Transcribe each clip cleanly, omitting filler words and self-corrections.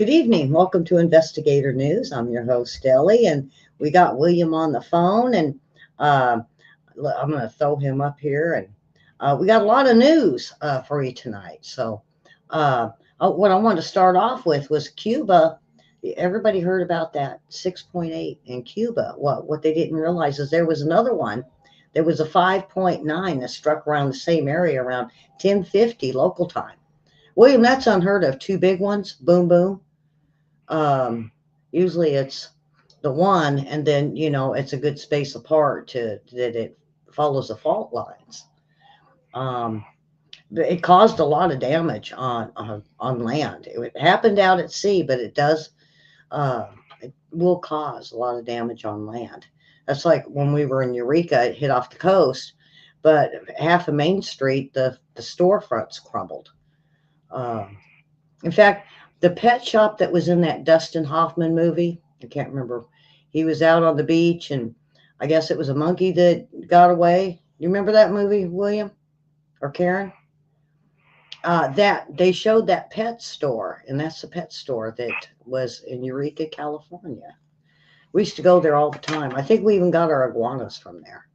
Good evening. Welcome to Investigator News. I'm your host, Ellie, and we got William on the phone, and uh, I'm going to throw him up here. And we got a lot of news for you tonight. Uh, what I want to start off with was Cuba. Everybody heard about that 6.8 in Cuba. What they didn't realize is there was another one. There was a 5.9 that struck around the same area around 10:50 local time. William, that's unheard of. Two big ones. Boom, boom. um, Usually it's the one, and then it's a good space apart to that it follows the fault lines. Um, but it caused a lot of damage on land. It happened out at sea, but uh, it will cause a lot of damage on land. That's like when we were in Eureka, it hit off the coast, but half of Main Street, the storefronts crumbled. Um, In fact, the pet shop that was in that Dustin Hoffman movie, I can't remember. He was out on the beach, and I guess it was a monkey that got away. You remember that movie, William or Karen? That they showed that pet store, and that's the pet store that was in Eureka, California. We used to go there all the time. I think we even got our iguanas from there.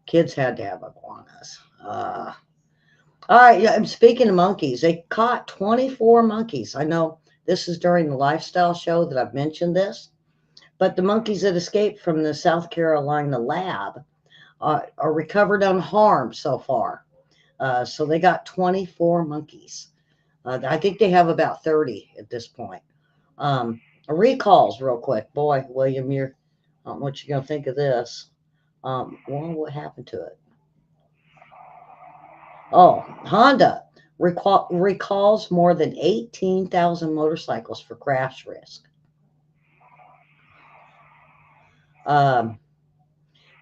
Kids had to have iguanas. All right, yeah, and speaking of monkeys, they caught 24 monkeys. I know this is during the lifestyle show that I've mentioned this, but the monkeys that escaped from the South Carolina lab are recovered unharmed so far. So they got 24 monkeys. I think they have about 30 at this point. Um, Recalls, real quick. Boy, William, I don't know what you're going to think of this. Well, what happened to it? Oh, Honda recalls more than 18,000 motorcycles for crash risk. Um,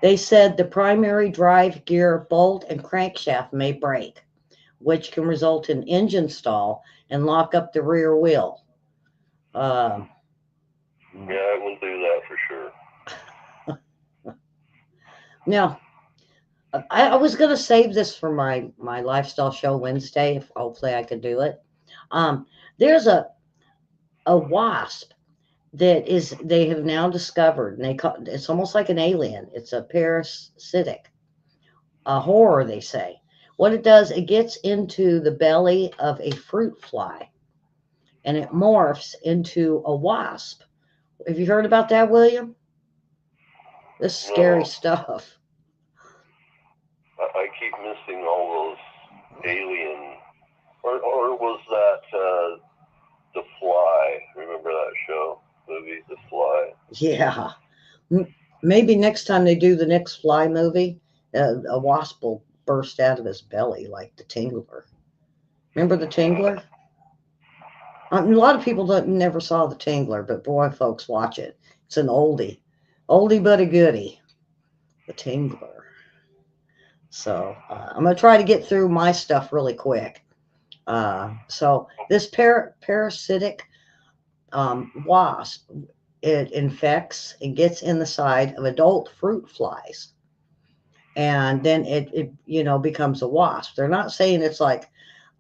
they said the primary drive gear bolt and crankshaft may break, which can result in engine stall and lock up the rear wheel. Um, Yeah, it will do that for sure. Now, I was going to save this for my lifestyle show Wednesday. If hopefully I could do it. There's a wasp that is they have now discovered, and they call it's almost like an alien. It's a parasitic, a horror, they say. What it does, it gets into the belly of a fruit fly, and it morphs into a wasp. Have you heard about that, William? This is scary No, stuff. I keep missing all those alien, or was that The Fly? Remember that show movie, The Fly? Yeah. Maybe next time they do the next fly movie, a wasp will burst out of his belly like the Tingler. Remember the Tingler? A lot of people don't, never saw the Tingler, but boy, folks, watch it. It's an oldie but a goodie. The Tingler. So I'm gonna try to get through my stuff really quick. So this parasitic wasp, it infects and gets in the side of adult fruit flies, and then it becomes a wasp. They're not saying it's like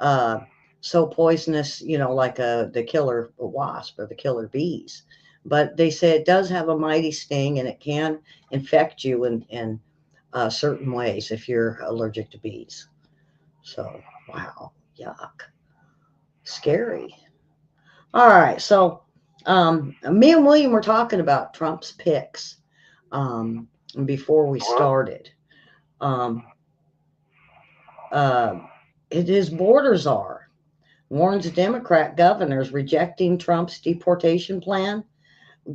uh, so poisonous, like the killer wasp or the killer bees, but they say it does have a mighty sting, and it can infect you in certain ways if you're allergic to bees. So wow, yuck, scary. All right, so me and William were talking about Trump's picks um, before we What? started. Um, uh, his borders are warns Democrat governors rejecting Trump's deportation plan.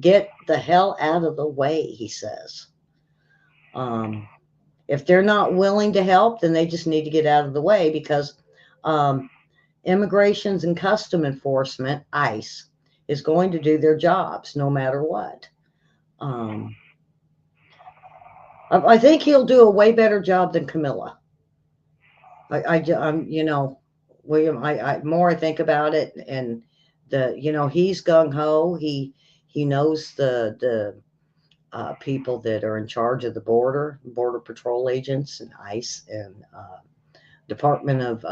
Get the hell out of the way, he says. Um, if they're not willing to help, then they just need to get out of the way because um, Immigrations and Custom Enforcement, ICE, is going to do their jobs no matter what. Um, I think he'll do a way better job than Camilla. William. More I think about it, and he's gung ho. He knows the people that are in charge of the border patrol agents and ICE and Department of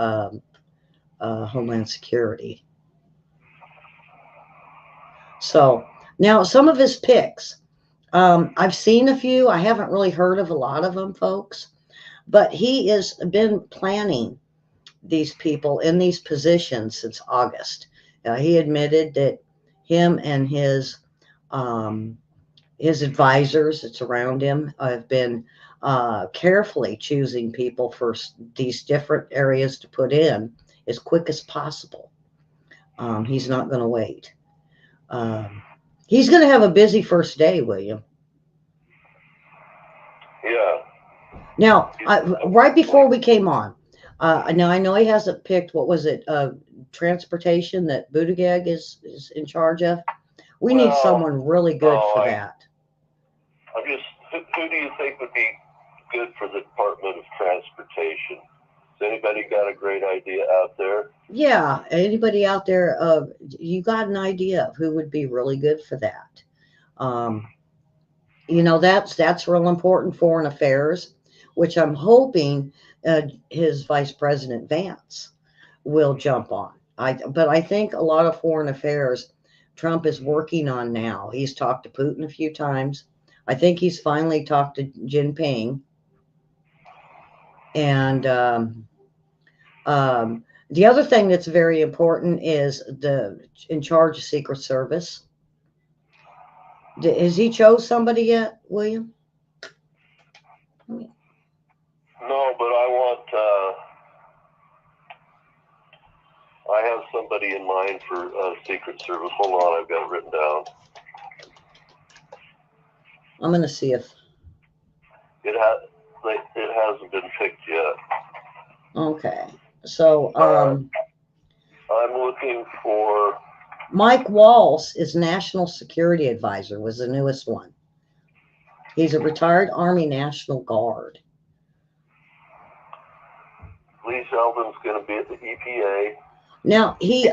Homeland Security. So now some of his picks, I've seen a few. I haven't really heard of a lot of them, folks, but he has been planning these people in these positions since August. He admitted that him and his advisors that surround him have been carefully choosing people for these different areas to put in as quick as possible. He's not going to wait. He's going to have a busy first day, William. Yeah. Now, right before we came on, now I know he hasn't picked, what was it, transportation that Buttigieg is in charge of. We need someone really good for that. I'm just, who do you think would be good for the Department of Transportation? Has anybody got a great idea out there? Yeah, anybody out there, you got an idea of who would be really good for that? You know, that's real important, foreign affairs, which I'm hoping his Vice President Vance will jump on. But I think a lot of foreign affairs Trump is working on now. He's talked to Putin a few times. I think he's finally talked to Jinping. And the other thing that's very important is in charge of Secret Service. Has he chose somebody yet, William? No, but I have somebody in mind for Secret Service. Hold on, I've got it written down. I'm going to see if it hasn't been picked yet. Okay, so I'm looking for Mike Waltz is National Security Advisor, was the newest one. He's a retired Army National Guard. Lee Zeldin's going to be at the EPA. Now, he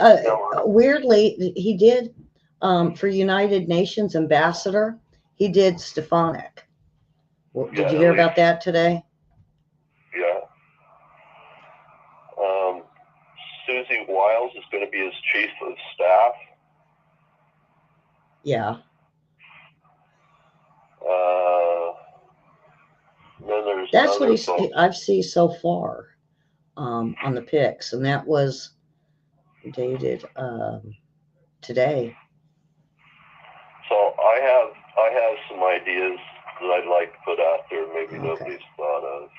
weirdly, he did for United Nations Ambassador, he did Stefanik. Did you hear about that today? Yeah. Susie Wiles is going to be his chief of staff. Yeah. Then that's what I've seen so far on the picks, and that was dated today. So I have some ideas that I'd like to put out there. Maybe nobody's thought of.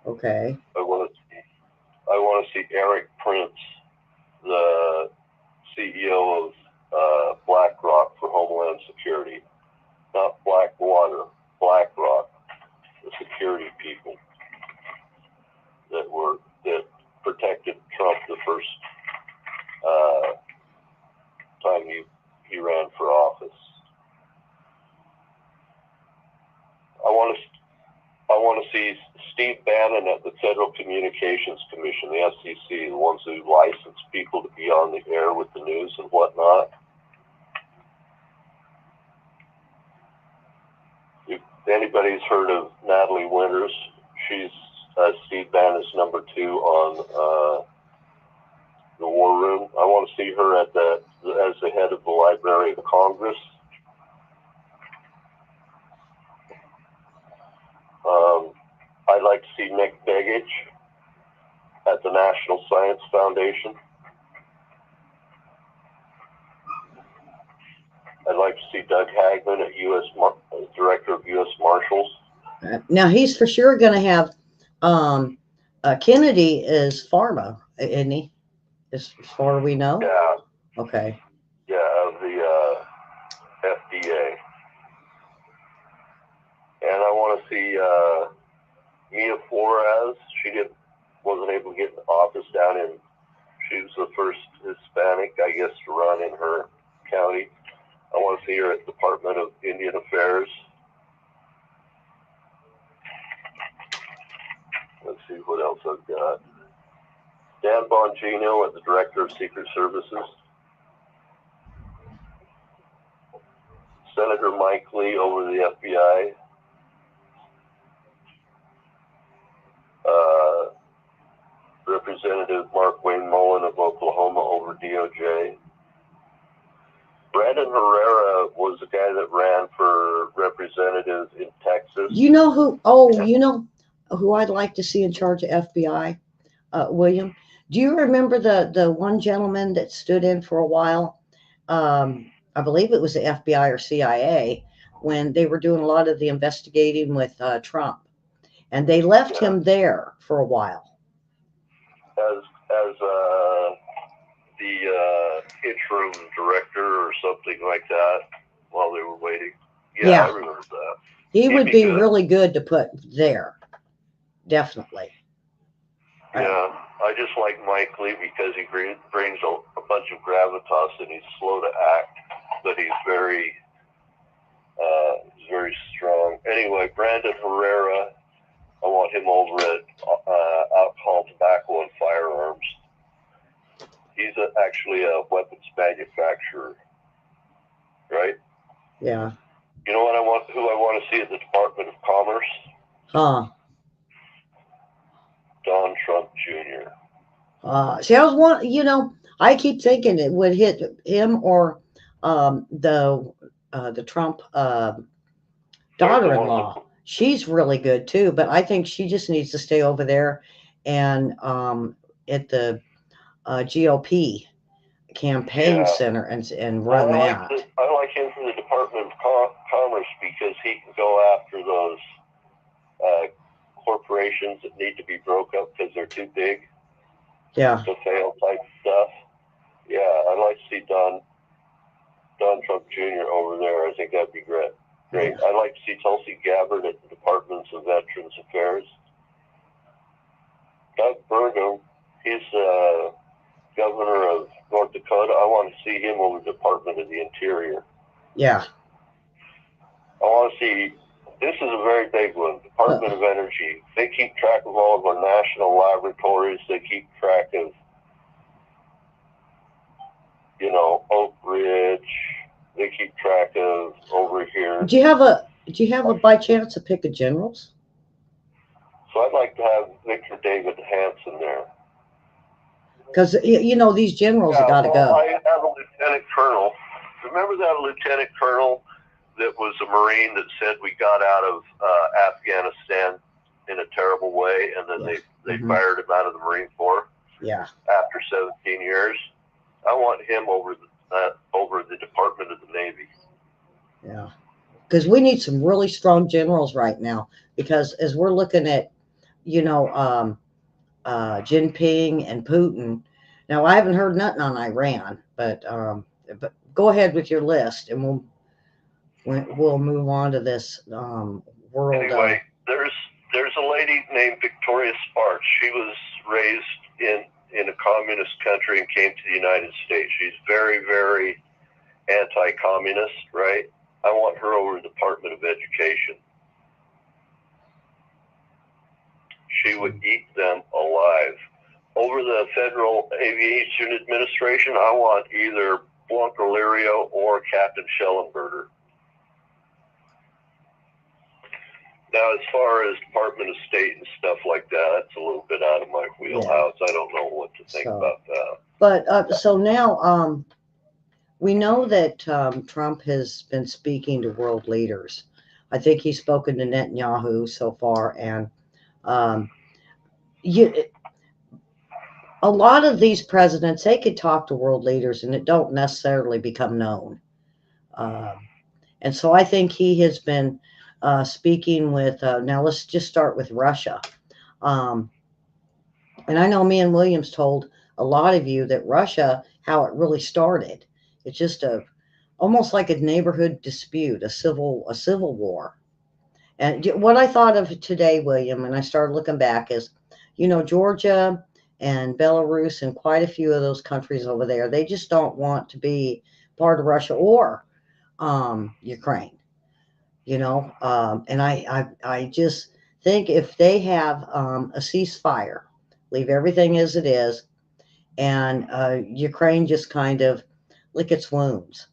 Okay. I want to see Eric Prince, the CEO of BlackRock for Homeland Security, not Blackwater, BlackRock, the security people that protected Trump the first time he ran for office. I want to see Steve Bannon at the Federal Communications Commission, the FCC, the ones who license people to be on the air with the news and whatnot. If anybody's heard of Natalie Winters, she's Steve Bannon's number 2 on the War Room. I want to see her as the head of the Library of Congress. I'd like to see Nick Begich at the National Science Foundation. I'd like to see Doug Hagman at Director of U.S. Marshals. Now he's for sure going to have Kennedy is pharma, isn't he? As far as we know. Yeah. Okay. Yeah, of the FDA. And I want to see Mia Flores. She wasn't able to get in office down in. She was the first Hispanic, I guess, to run in her county. I want to see her at the Department of Indian Affairs. Let's see what else I've got. Dan Bongino at the Director of Secret Services. Senator Mike Lee over the FBI. Representative Mark Wayne Mullen of Oklahoma over DOJ. Brandon Herrera was the guy that ran for representative in Texas. You know who? Oh, you know who I'd like to see in charge of FBI, William? Do you remember the one gentleman that stood in for a while? I believe it was the FBI or CIA when they were doing a lot of the investigating with Trump, and they left him there for a while. As the interim director or something like that while they were waiting. Yeah. I remember that. He would be really good to put there. Definitely. Yeah, I just like Mike Lee because he brings a bunch of gravitas and he's slow to act, but he's very strong. Anyway, Brandon Herrera, I want him over at Alcohol, Tobacco, and Firearms. He's actually a weapons manufacturer, right? Yeah. You know who I want to see at the Department of Commerce? Huh. Don Trump Jr. See, I was I keep thinking it would hit him or the Trump daughter-in-law. She's really good too, but I think she just needs to stay over there and at the GOP campaign center and run that. I like him for the Department of Commerce because he can go after those corporations that need to be broke up because they're too big. Yeah. To fail type stuff. Yeah, I'd like to see Don Trump Jr. over there. I think that'd be great. Great. Yeah. I'd like to see Tulsi Gabbard at the Department of Veterans Affairs. Doug Burgum, he's governor of North Dakota. I want to see him over the Department of the Interior. Yeah. I want to see, this is a very big one, Department of Energy. They keep track of all of our national laboratories. They keep track of, Oak Ridge. They keep track of over here. Do you have a by chance a pick of generals? So I'd like to have Victor David Hanson there. Because these generals have got to go. I have a lieutenant colonel. Remember that lieutenant colonel that was a Marine that said we got out of Afghanistan in a terrible way, and then they fired him out of the Marine Corps. Yeah. After 17 years, I want him over the Department of the Navy. Yeah, because we need some really strong generals right now. Because as we're looking at, Jinping and Putin. Now I haven't heard nothing on Iran, but go ahead with your list, and we'll move on to this world. Anyway, there's a lady named Victoria Sparks. She was raised in a communist country and came to the United States. She's very, very anti-communist, right? I want her over the Department of Education. She would eat them alive. Over the Federal Aviation Administration, I want either Blanca Lirio or Captain Schellenberger. Now, as far as Department of State and stuff like that, that's a little bit out of my wheelhouse. Yeah. I don't know what to think about that. But so now we know that Trump has been speaking to world leaders. I think he's spoken to Netanyahu so far, and a lot of these presidents, they could talk to world leaders, and it don't necessarily become known. And so I think he has been speaking with, now let's just start with Russia. And I know me and Williams told a lot of you that Russia, how it really started. It's just almost like a neighborhood dispute, a civil war. And what I thought of today, William, and I started looking back is, Georgia and Belarus and quite a few of those countries over there, they just don't want to be part of Russia or Ukraine. And I just think if they have a ceasefire, leave everything as it is, and Ukraine just kind of lick its wounds.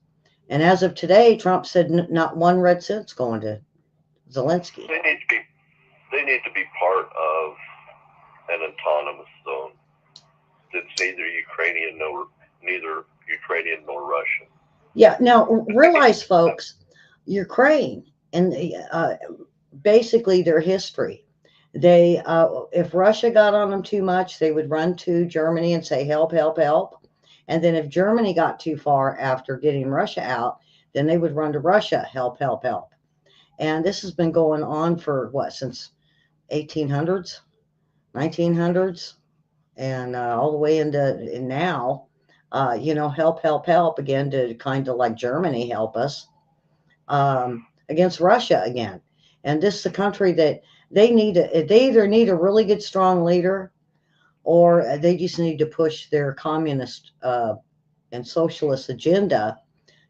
And as of today, Trump said not one red cent's going to Zelensky. They need to be part of an autonomous zone that's neither Ukrainian nor Russian. Yeah. Now realize, folks, Ukraine and basically their history. They, if Russia got on them too much, they would run to Germany and say, "Help, help, help." And then if Germany got too far after getting Russia out, then they would run to Russia, "Help, help, help." And this has been going on for what, since 1800s, 1900s, and all the way into now. Help, help, help again, to kind of like Germany help us against Russia again. And this is a country that they either need a really good, strong leader, or they just need to push their communist and socialist agenda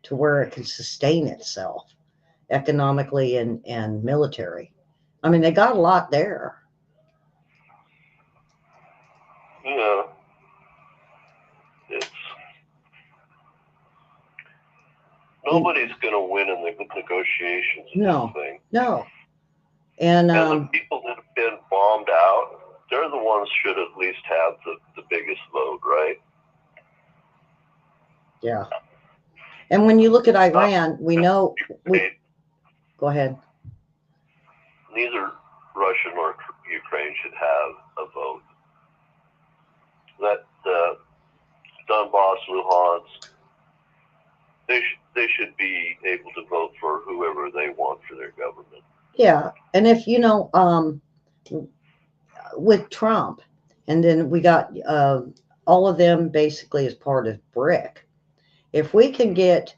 to where it can sustain itself economically and military. I mean, they got a lot there. Yeah, it's nobody's going to win in the negotiations in No, this thing. no. And the people that have been bombed out, they're the ones should at least have the biggest load, right? Yeah. And when you look at Iran, we know. Go ahead. Neither Russia nor Ukraine should have a vote. That Donbass, Luhansk, they should be able to vote for whoever they want for their government. Yeah, and if with Trump, and then we got all of them basically as part of BRIC. If we can get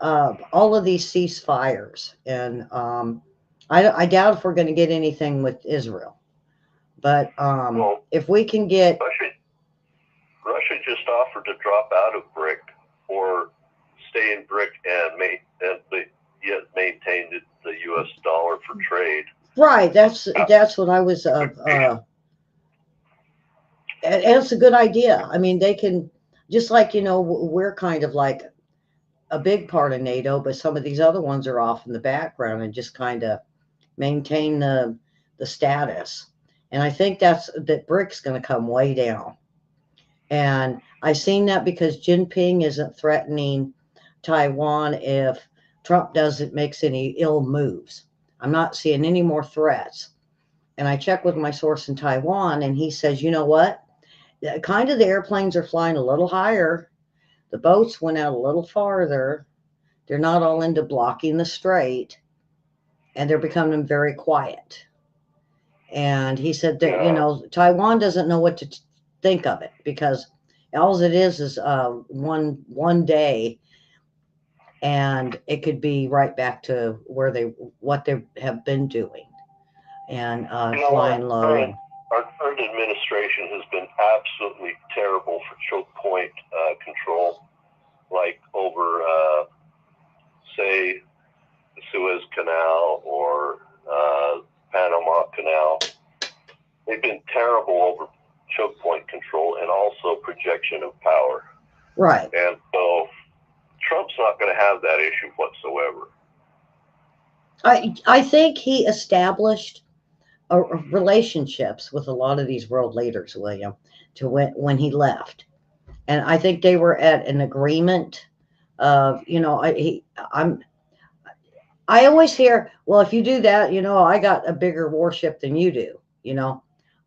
all of these ceasefires, and I doubt if we're going to get anything with Israel, but if we can get Russia just offered to drop out of BRIC or stay in BRIC and yet maintain the U.S. dollar for trade. Right. That's what I was. It's a good idea. I mean, they can, just like we're kind of like a big part of NATO, but some of these other ones are off in the background and just kind of maintain the status. And I think that BRIC's going to come way down. And I've seen that because Jinping isn't threatening Taiwan if Trump makes any ill moves. I'm not seeing any more threats. And I checked with my source in Taiwan, and he says, you know what? Kind of the airplanes are flying a little higher. The boats went out a little farther. They're not all into blocking the strait, and they're becoming very quiet. And he said that, Taiwan doesn't know what to think of it, because all it is one day, and it could be right back to what they have been doing, and flying low. Our current administration has been absolutely terrible for choke point control, like over, say, the Suez Canal or Panama Canal. They've been terrible over choke point control and also projection of power. Right. And so Trump's not going to have that issue whatsoever. I think he established relationships with a lot of these world leaders, William, to when he left, and I think they were at an agreement of, I always hear, well, if you do that, I got a bigger warship than you do,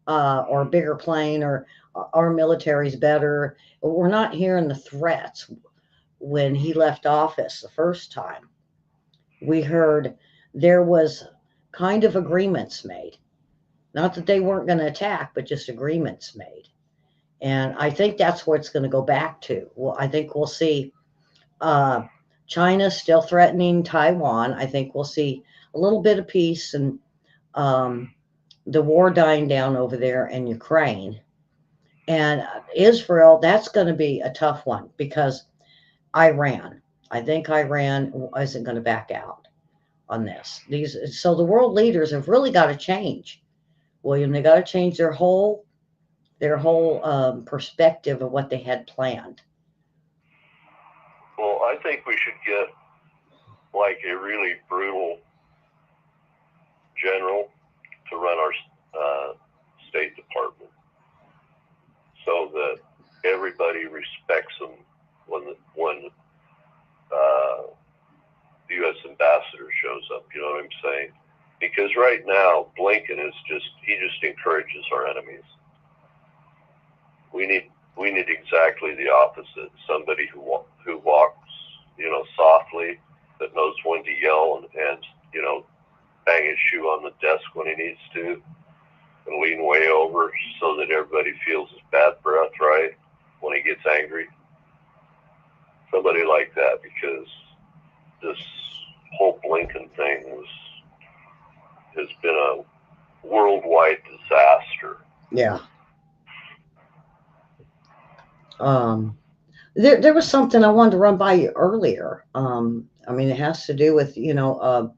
or a bigger plane, or our military's better. We're not hearing the threats. When he left office the first time, we heard there was kind of agreements made. Not that they weren't going to attack, but just agreements made. And I think that's what it's going to go back to. Well, I think we'll see China still threatening Taiwan. I think we'll see a little bit of peace and the war dying down over there in Ukraine. And Israel, that's going to be a tough one, because I think Iran isn't going to back out on this. So the world leaders have really got to change, William. They got to change their whole perspective of what they had planned. Well, I think we should get like a really brutal general to run our State Department, so that everybody respects them when the U.S. ambassador shows up. You know what I'm saying? Because right now, Blinken is he just encourages our enemies. We need exactly the opposite. Somebody who walks, you know, softly, that knows when to yell and you know, bang his shoe on the desk when he needs to, and lean way over so that everybody feels his bad breath, right, when he gets angry. Somebody like that, because this whole Blinken thing has been a worldwide disaster. Yeah. There was something I wanted to run by you earlier. I mean, it has to do with, you know,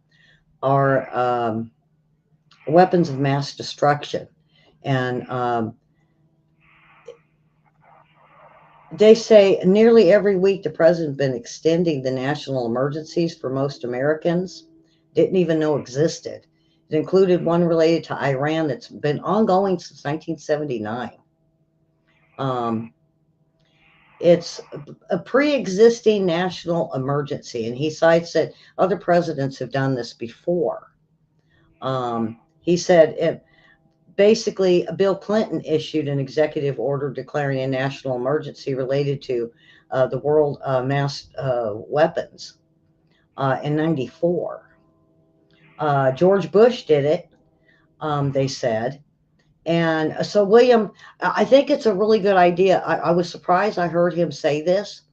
our weapons of mass destruction. And they say nearly every week the president's been extending the national emergencies for most Americans didn't even know existed. It included one related to Iran that's been ongoing since 1979. It's a pre-existing national emergency, and he cites that other presidents have done this before. He said basically Bill Clinton issued an executive order declaring a national emergency related to the world mass weapons in 94. George Bush did it, they said. And so, William, I think it's a really good idea. I was surprised I heard him say this,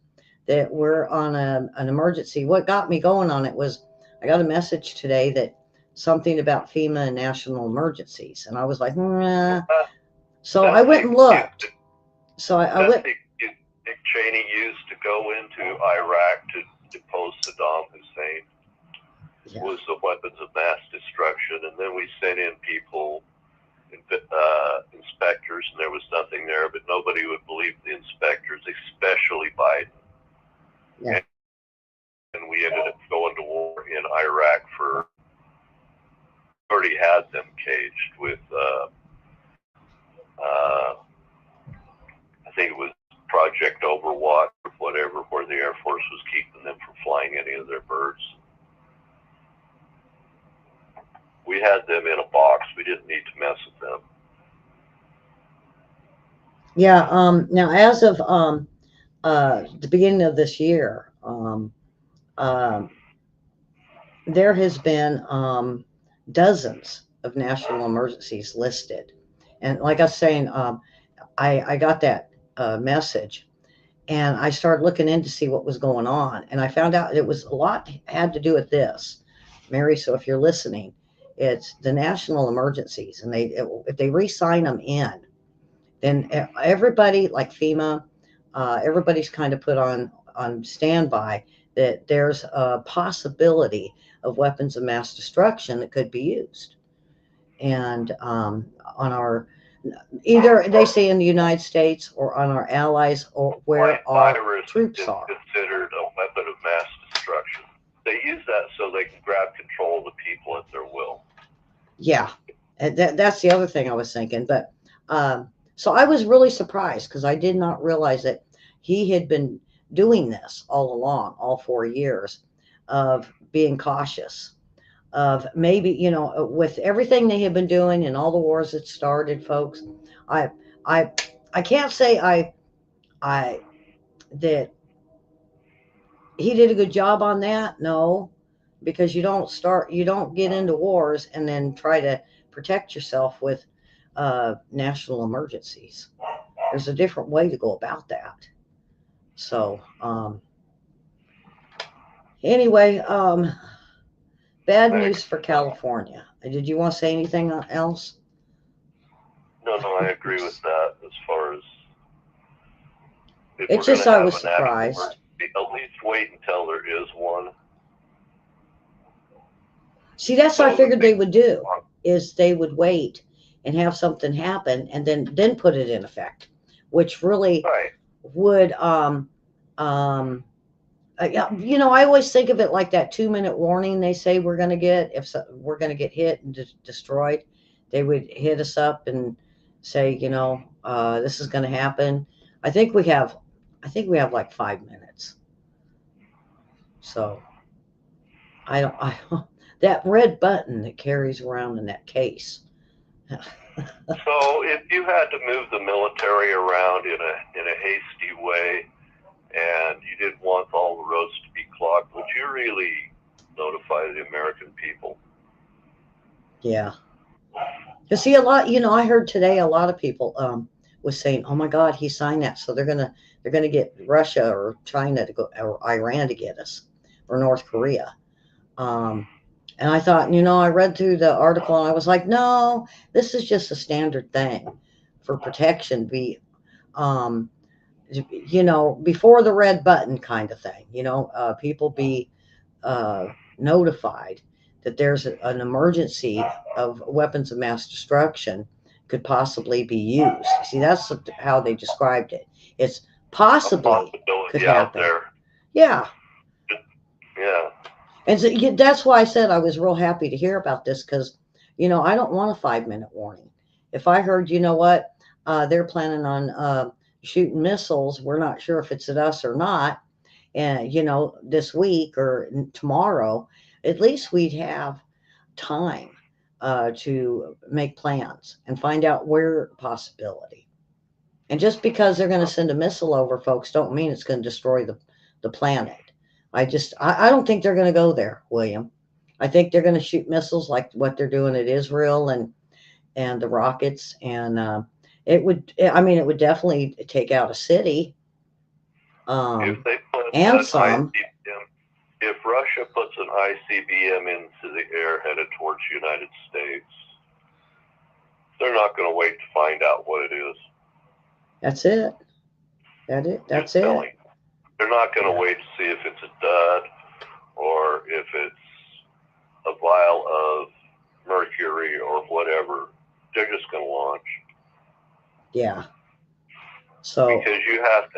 that we're on an emergency. What got me going on it was I got a message today that something about FEMA and national emergencies. And I was like, nah. So I went and looked. So I went. Dick Cheney used to go into Iraq to depose Saddam Hussein. Yeah. Was the weapons of mass destruction. And then we sent in people, inspectors, and there was nothing there, but nobody would believe the inspectors, especially Biden. Yeah. And we ended up going to war in Iraq already had them caged with, I think it was Project Overwatch or whatever, where the Air Force was keeping them from flying any of their birds. We had them in a box. We didn't need to mess with them. Yeah. Now, as of the beginning of this year, there has been dozens of national emergencies listed. And like I was saying, I got that message, and I started looking in to see what was going on. And I found out it was a lot had to do with this, Mary. So if you're listening, it's the national emergencies, and if they re-sign them in, then everybody like FEMA, everybody's kind of put on standby that there's a possibility of weapons of mass destruction that could be used. And on our, either they say in the United States or on our allies or where our troops are. Considered a weapon of mass destruction. They use that so they can grab control of the people at their will. Yeah, and that's the other thing I was thinking. But so I was really surprised because I did not realize that he had been doing this all along, all 4 years, of being cautious, of maybe, you know, with everything they have been doing and all the wars that started, folks. I can't say that he did a good job on that. No, because you don't get into wars and then try to protect yourself with national emergencies. There's a different way to go about that. So anyway, bad news for California. Did you want to say anything else? No, I agree with that. As far as it's just I was surprised. At least wait until there is one. See, that's what I figured they would do, is they would wait and have something happen and then put it in effect, which really would you know, I always think of it like that 2-minute warning they say we're going to get if we're going to get hit and destroyed. They would hit us up and say, you know, this is going to happen. I think we have like 5 minutes. So I that red button that carries around in that case. So if you had to move the military around in a hasty way, and you didn't want all the roads to be clogged, would you really notify the American people? Yeah. You see a lot, I heard today a lot of people was saying, "Oh my God, he signed that, so they're gonna get Russia or China to go or Iran to get us or North Korea." Um, and I thought, I read through the article and I was like, "No, this is just a standard thing for protection. Um, before the red button kind of thing. People be notified that there's an emergency of weapons of mass destruction could possibly be used. See, that's how they described it. It's A possibly could possibility out happen. there. Yeah. Yeah. And so, that's why I said I was real happy to hear about this because, I don't want a 5-minute warning. If I heard, what, they're planning on shooting missiles, we're not sure if it's at us or not, and this week or tomorrow, at least we'd have time to make plans and find out where possibility. And just because they're going to send a missile over, folks, don't mean it's going to destroy the planet. I don't think they're going to go there, William. I think they're going to shoot missiles like what they're doing at Israel and the rockets, and it would definitely take out a city. If they put And an some. ICBM, if Russia puts an ICBM into the air headed towards the United States, they're not going to wait to find out what it is. That's it. That's it. They're not going to wait to see if it's a dud or if it's a vial of mercury or whatever. They're just going to launch. Yeah. So because you have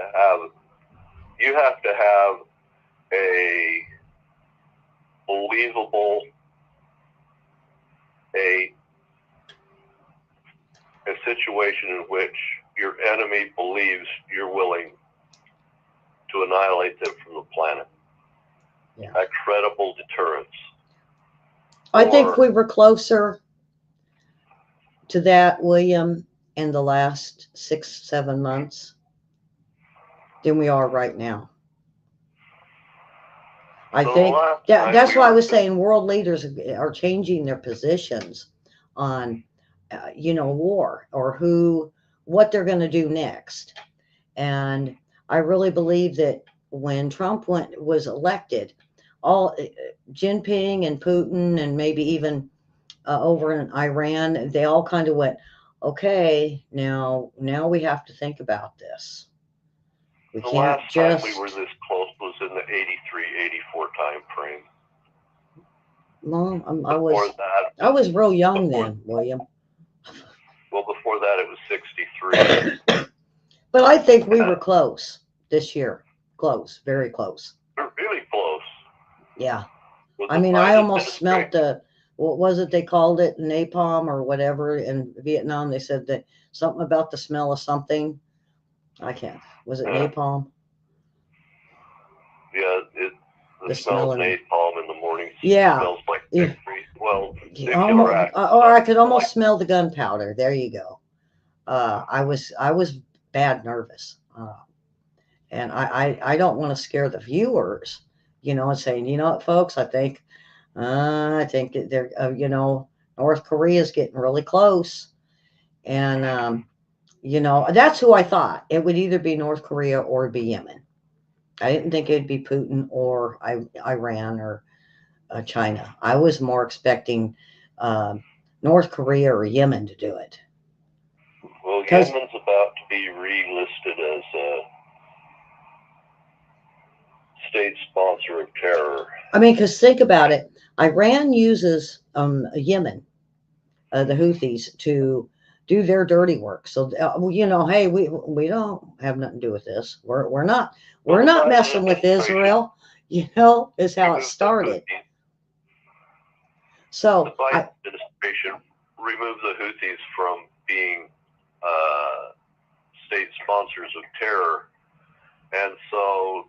to have a believable a situation in which your enemy believes you're willing to annihilate them from the planet. Yeah. A credible deterrence. I think we were closer to that, William, in the last 6-7 months than we are right now. I think that's why I was saying world leaders are changing their positions on, war or what they're going to do next. And I really believe that when Trump was elected, all Jinping and Putin and maybe even over in Iran, they all kind of went, okay, now we have to think about this. We the can't last just. time we were this close was in the 83, 84 time frame. Well, I was real young then, William. Well, before that it was 63. But I think we were close this year. Close, very close. We're really close. Yeah. I almost smelt what was it they called it, napalm or whatever in Vietnam. They said that something about the smell of something. I can't. Was it napalm? Yeah, the smell of napalm in the morning. Yeah. Smells like victory. Well, or I could almost smell the gunpowder. There you go. I was bad nervous. And I don't want to scare the viewers, and saying, what, folks, I think they're, North Korea is getting really close. And, that's who I thought. It would either be North Korea or it'd be Yemen. I didn't think it'd be Putin or Iran or China. I was more expecting North Korea or Yemen to do it. Well, Yemen's about to be relisted as a state sponsor of terror. Because think about it. Iran uses Yemen, the Houthis, to do their dirty work. So hey, we don't have nothing to do with this. We're not messing with Israel. Is how it started. So the Biden administration removed the Houthis from being state sponsors of terror, and so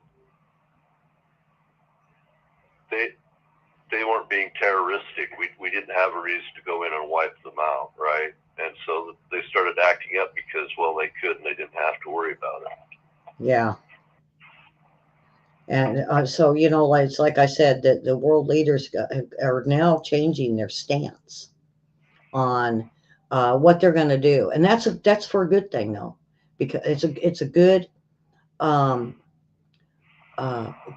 they weren't being terroristic. We didn't have a reason to go in and wipe them out, right? And so they started acting up because, well, they could and they didn't have to worry about it. Yeah. And so, you know, it's like I said, that the world leaders are now changing their stance on what they're going to do, and that's for a good thing, though, because it's a good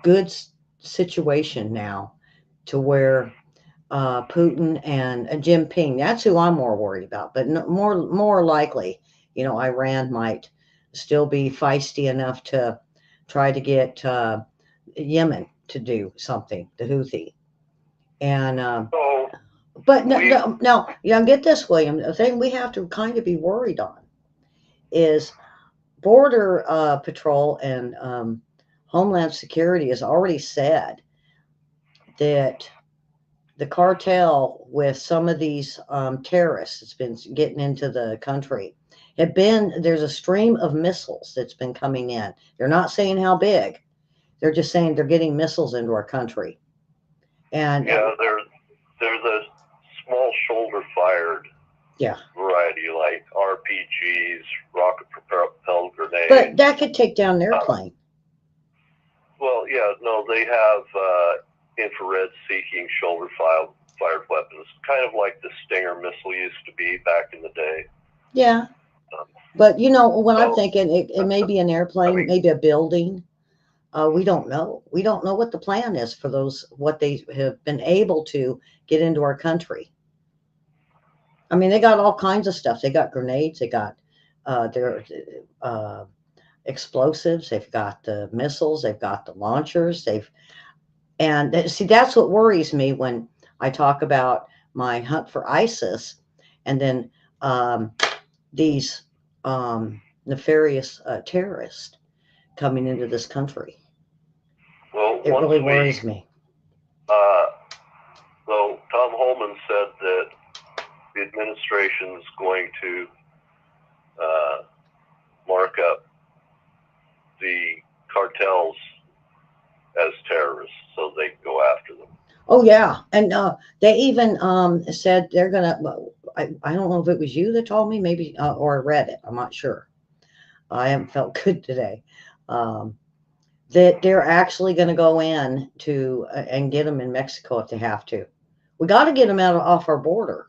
good situation now, to where Putin and Jinping, that's who I'm more worried about. But no, more likely, you know, Iran might still be feisty enough to try to get Yemen to do something, the Houthi. And but now, get this, William. The thing we have to kind of be worried on is Border Patrol and Homeland Security has already said that the cartel with some of these terrorists that's been getting into the country there's a stream of missiles that's been coming in. They're not saying how big. They're just saying they're getting missiles into our country. And yeah, there's a small shoulder-fired variety, like RPGs, rocket-propelled grenades. But that could take down their plane. Well, yeah, no, they have infrared-seeking shoulder-fired weapons, kind of like the Stinger missile used to be back in the day. Yeah. But, you know, when I'm thinking it may be an airplane, maybe a building. We don't know. We don't know what the plan is for those, what they have been able to get into our country. I mean, they got all kinds of stuff. They got grenades. They got their explosives. They've got the missiles. They've got the launchers. And see, that's what worries me when I talk about my hunt for ISIS, and then these nefarious terrorists coming into this country. Well, it really worries me. So Tom Holman said that the administration is going to mark up the cartels as terrorists so they can go after them. Oh, yeah. And they even said they're going to, I don't know if it was you that told me, maybe, or I read it. I'm not sure. I haven't felt good today. That they're actually going to go in to and get them in Mexico if they have to. We got to get them off our border.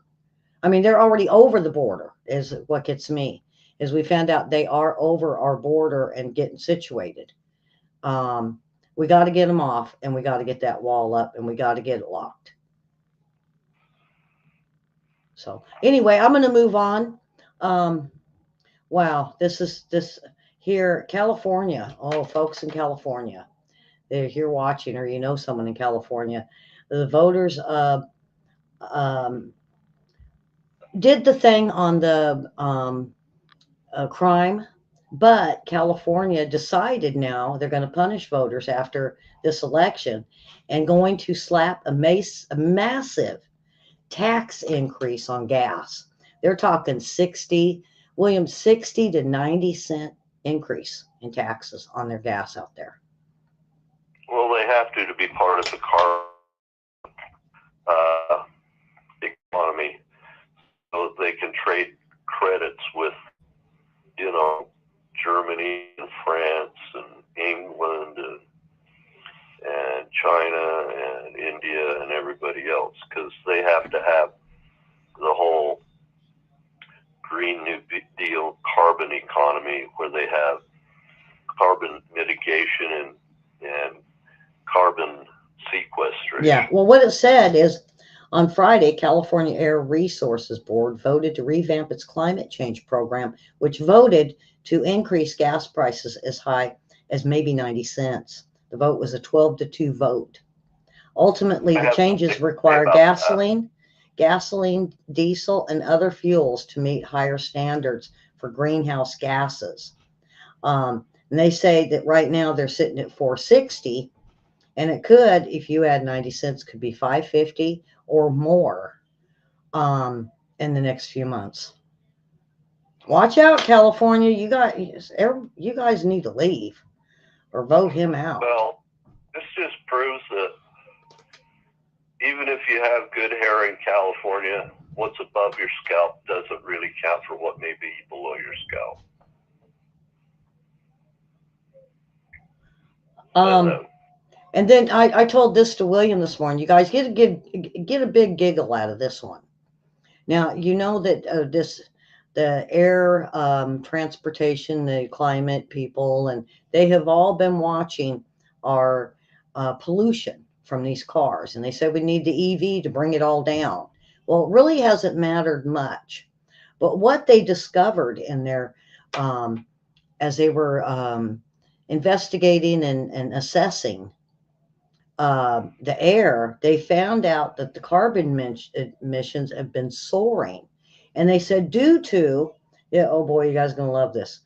I mean, they're already over the border, is what gets me, is we found out they are over our border and getting situated. We got to get them off, and we got to get that wall up, and we got to get it locked. So anyway, I'm going to move on. Wow, this here, California. Oh, folks in California, they're here watching, or you know someone in California. The voters did the thing on the crime, but California decided now they're going to punish voters after this election and going to slap a massive tax increase on gas. They're talking 60 to 90 cent increase in taxes on their gas out there. Well, they have to be part of the carbon economy, so that they can trade credits with, you know, Germany and France and England and China and India and everybody else, because they have to have the whole Green New Deal carbon economy, where they have carbon mitigation and carbon sequestration. Yeah, well, what it said is, on Friday, California Air Resources Board voted to revamp its climate change program, which voted to increase gas prices as high as maybe 90 cents. The vote was a 12-2 vote. Ultimately, the changes require gasoline, diesel, and other fuels to meet higher standards for greenhouse gases. And they say that right now they're sitting at $4.60, and it could, if you add 90 cents, could be $5.50 or more in the next few months. Watch out, California. You guys need to leave or vote him out. Well, this just proves that even if you have good hair in California, what's above your scalp doesn't really count for what may be below your scalp. And then I told this to William this morning. You guys get a big giggle out of this one. Now, you know that the air transportation, the climate people, and they have all been watching our pollution from these cars. And they said we need the EV to bring it all down. Well, it really hasn't mattered much. But what they discovered in their, as they were investigating and assessing the air, they found out that the carbon emissions have been soaring. And they said due to, yeah, oh boy, you guys are going to love this.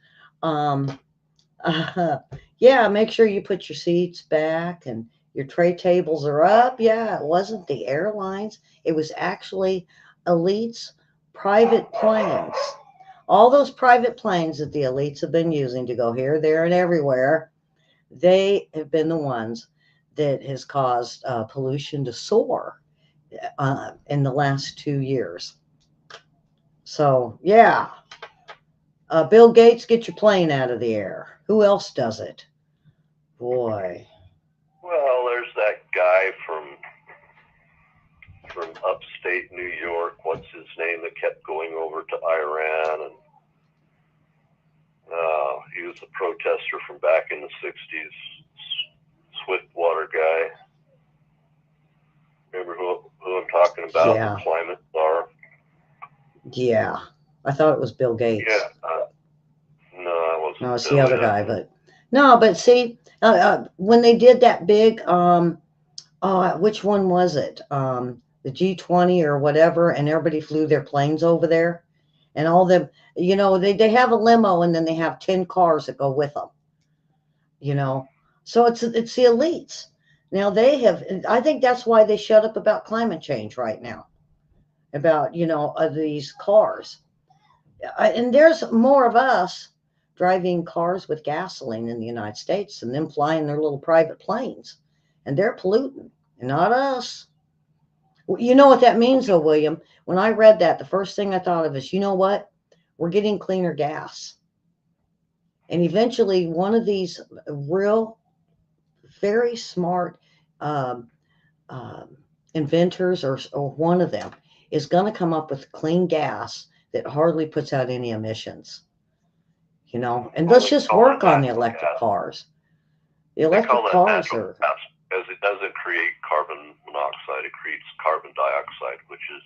Yeah, make sure you put your seats back and your tray tables are up. Yeah, it wasn't the airlines. It was actually elites' private planes. All those private planes that the elites have been using to go here, there, and everywhere, they have been the ones that has caused pollution to soar in the last 2 years. So, yeah. Bill Gates, get your plane out of the air. Who else does it? Boy. Well, there's that guy from upstate New York. What's his name? That kept going over to Iran, and he was a protester from back in the '60s. Swiftwater guy. Remember who I'm talking about? Yeah. The climate czar. Yeah. I thought it was Bill Gates. Yeah. No, I wasn't. No, it's the other guy. But no, but see, when they did that big, which one was it? The G20 or whatever, and everybody flew their planes over there, and all them, you know, they have a limo, and then they have 10 cars that go with them. You know, so it's the elites. Now they have. I think that's why they shut up about climate change right now, about these cars, and there's more of us driving cars with gasoline in the United States than them flying their little private planes, and they're polluting, and not us. You know what that means, though, William? When I read that, the first thing I thought of is, you know what? We're getting cleaner gas. And eventually, one of these real, very smart inventors, or one of them, is going to come up with clean gas that hardly puts out any emissions. And let's just work on the electric cars. The electric cars are, because it doesn't create carbon monoxide; it creates carbon dioxide, which is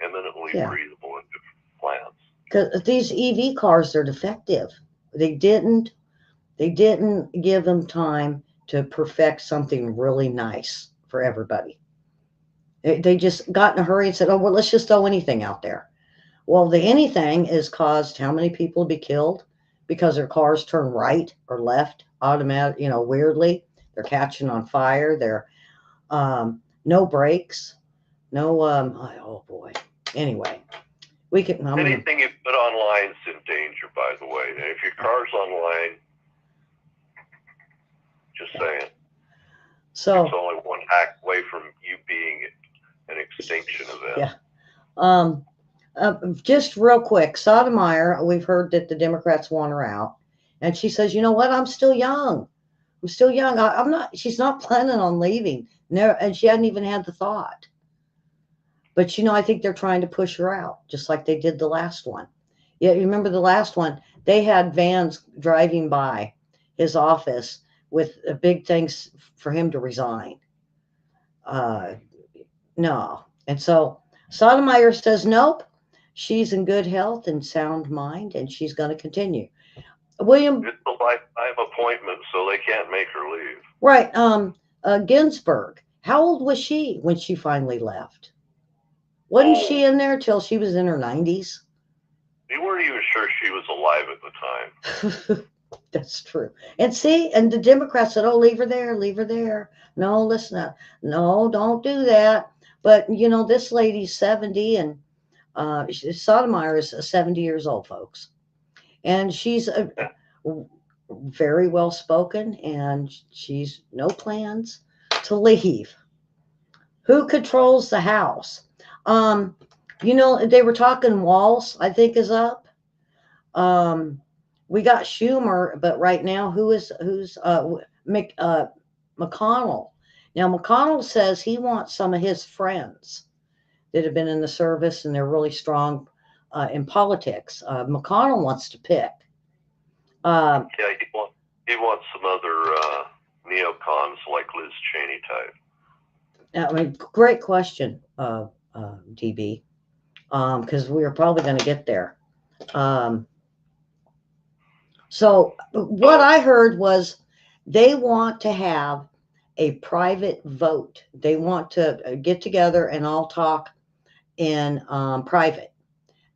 eminently breathable in plants. Because these EV cars are defective. They didn't give them time to perfect something really nice for everybody. They just got in a hurry and said, oh, well, let's just throw anything out there. Well, the anything has caused how many people to be killed because their cars turn right or left automatic, weirdly. They're catching on fire. They're no brakes, no, oh boy. Anyway, we can. Anything you put online is in danger, by the way. And if your car's online, just saying. So it's only one hack away from you being an extinction event. Yeah. Just real quick, Sotomayor, we've heard that the Democrats want her out. And she says, you know what? I'm still young. I'm not, she's not planning on leaving. No, and she hadn't even had the thought. But, I think they're trying to push her out, just like they did the last one. Yeah, you remember the last one? They had vans driving by his office with big things for him to resign. No. And so Sotomayor says, nope, she's in good health and sound mind, and she's going to continue. William. It's a lifetime appointment, so they can't make her leave. Right. Ginsburg. How old was she when she finally left? Wasn't she in there till she was in her 90s? We weren't even sure she was alive at the time. That's true. And see, and the Democrats said, oh, leave her there, leave her there. No, listen, no, don't do that. But, this lady's 70, and Sotomayor is 70 years old, folks. And she's very well spoken, and she's no plans to leave. Who controls the House? Um, they were talking Walls, I think, is up. Um, we got Schumer, but right now, who's McConnell? Now McConnell says he wants some of his friends that have been in the service and they're really strong in politics. McConnell wants to pick. Yeah, he wants some other neocons like Liz Cheney type. I mean, great question, DB, because we are probably going to get there. So what I heard was they want to have a private vote. They want to get together and all talk in private.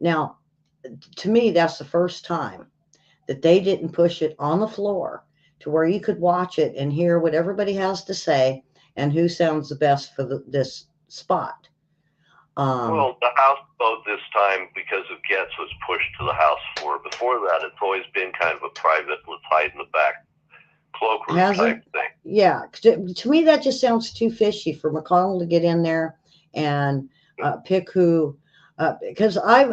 Now, to me, that's the first time that they didn't push it on the floor to where you could watch it and hear what everybody has to say and who sounds the best for this spot. Well, the House vote this time, because of Getz, was pushed to the House floor. Before that, it's always been kind of a private, let's hide in the back cloakroom type thing. Yeah, to me that just sounds too fishy for McConnell to get in there and pick who. Because I've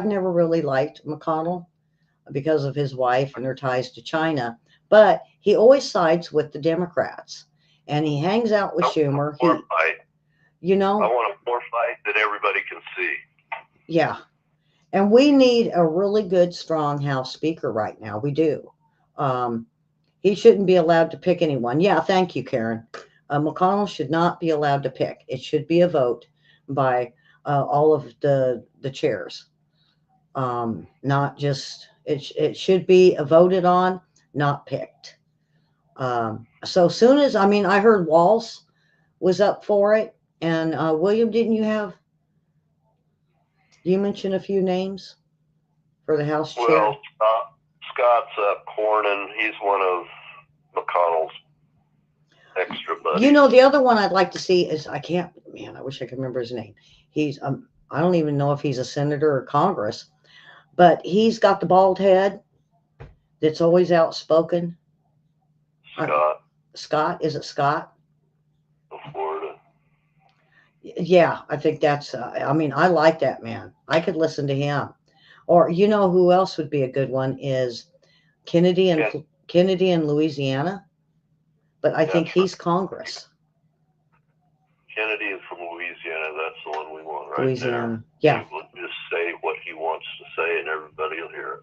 never really liked McConnell because of his wife and her ties to China, but he always sides with the Democrats and he hangs out with Schumer. I want a more fight that everybody can see. Yeah. And we need a really good, strong House Speaker right now. We do. He shouldn't be allowed to pick anyone. Yeah, thank you, Karen. McConnell should not be allowed to pick. It should be a vote by all of the chairs. Not just, it should be voted on, not picked. So soon as, I heard Walz was up for it. And William, didn't you mention a few names for the House chair? Well, Scott's up, Cornyn. He's one of McConnell's extra buddies. The other one I'd like to see is, I wish I could remember his name. He's, I don't even know if he's a senator or Congress, but he's got the bald head that's always outspoken. Scott, is it Scott? Florida. Yeah, I think that's, I like that man. I could listen to him. Or, who else would be a good one is Kennedy in Louisiana. But I think he's Congress. Kennedy is from Louisiana. That's the one we want right Louisiana. There. Yeah. He will just say what he wants to say and everybody will hear it.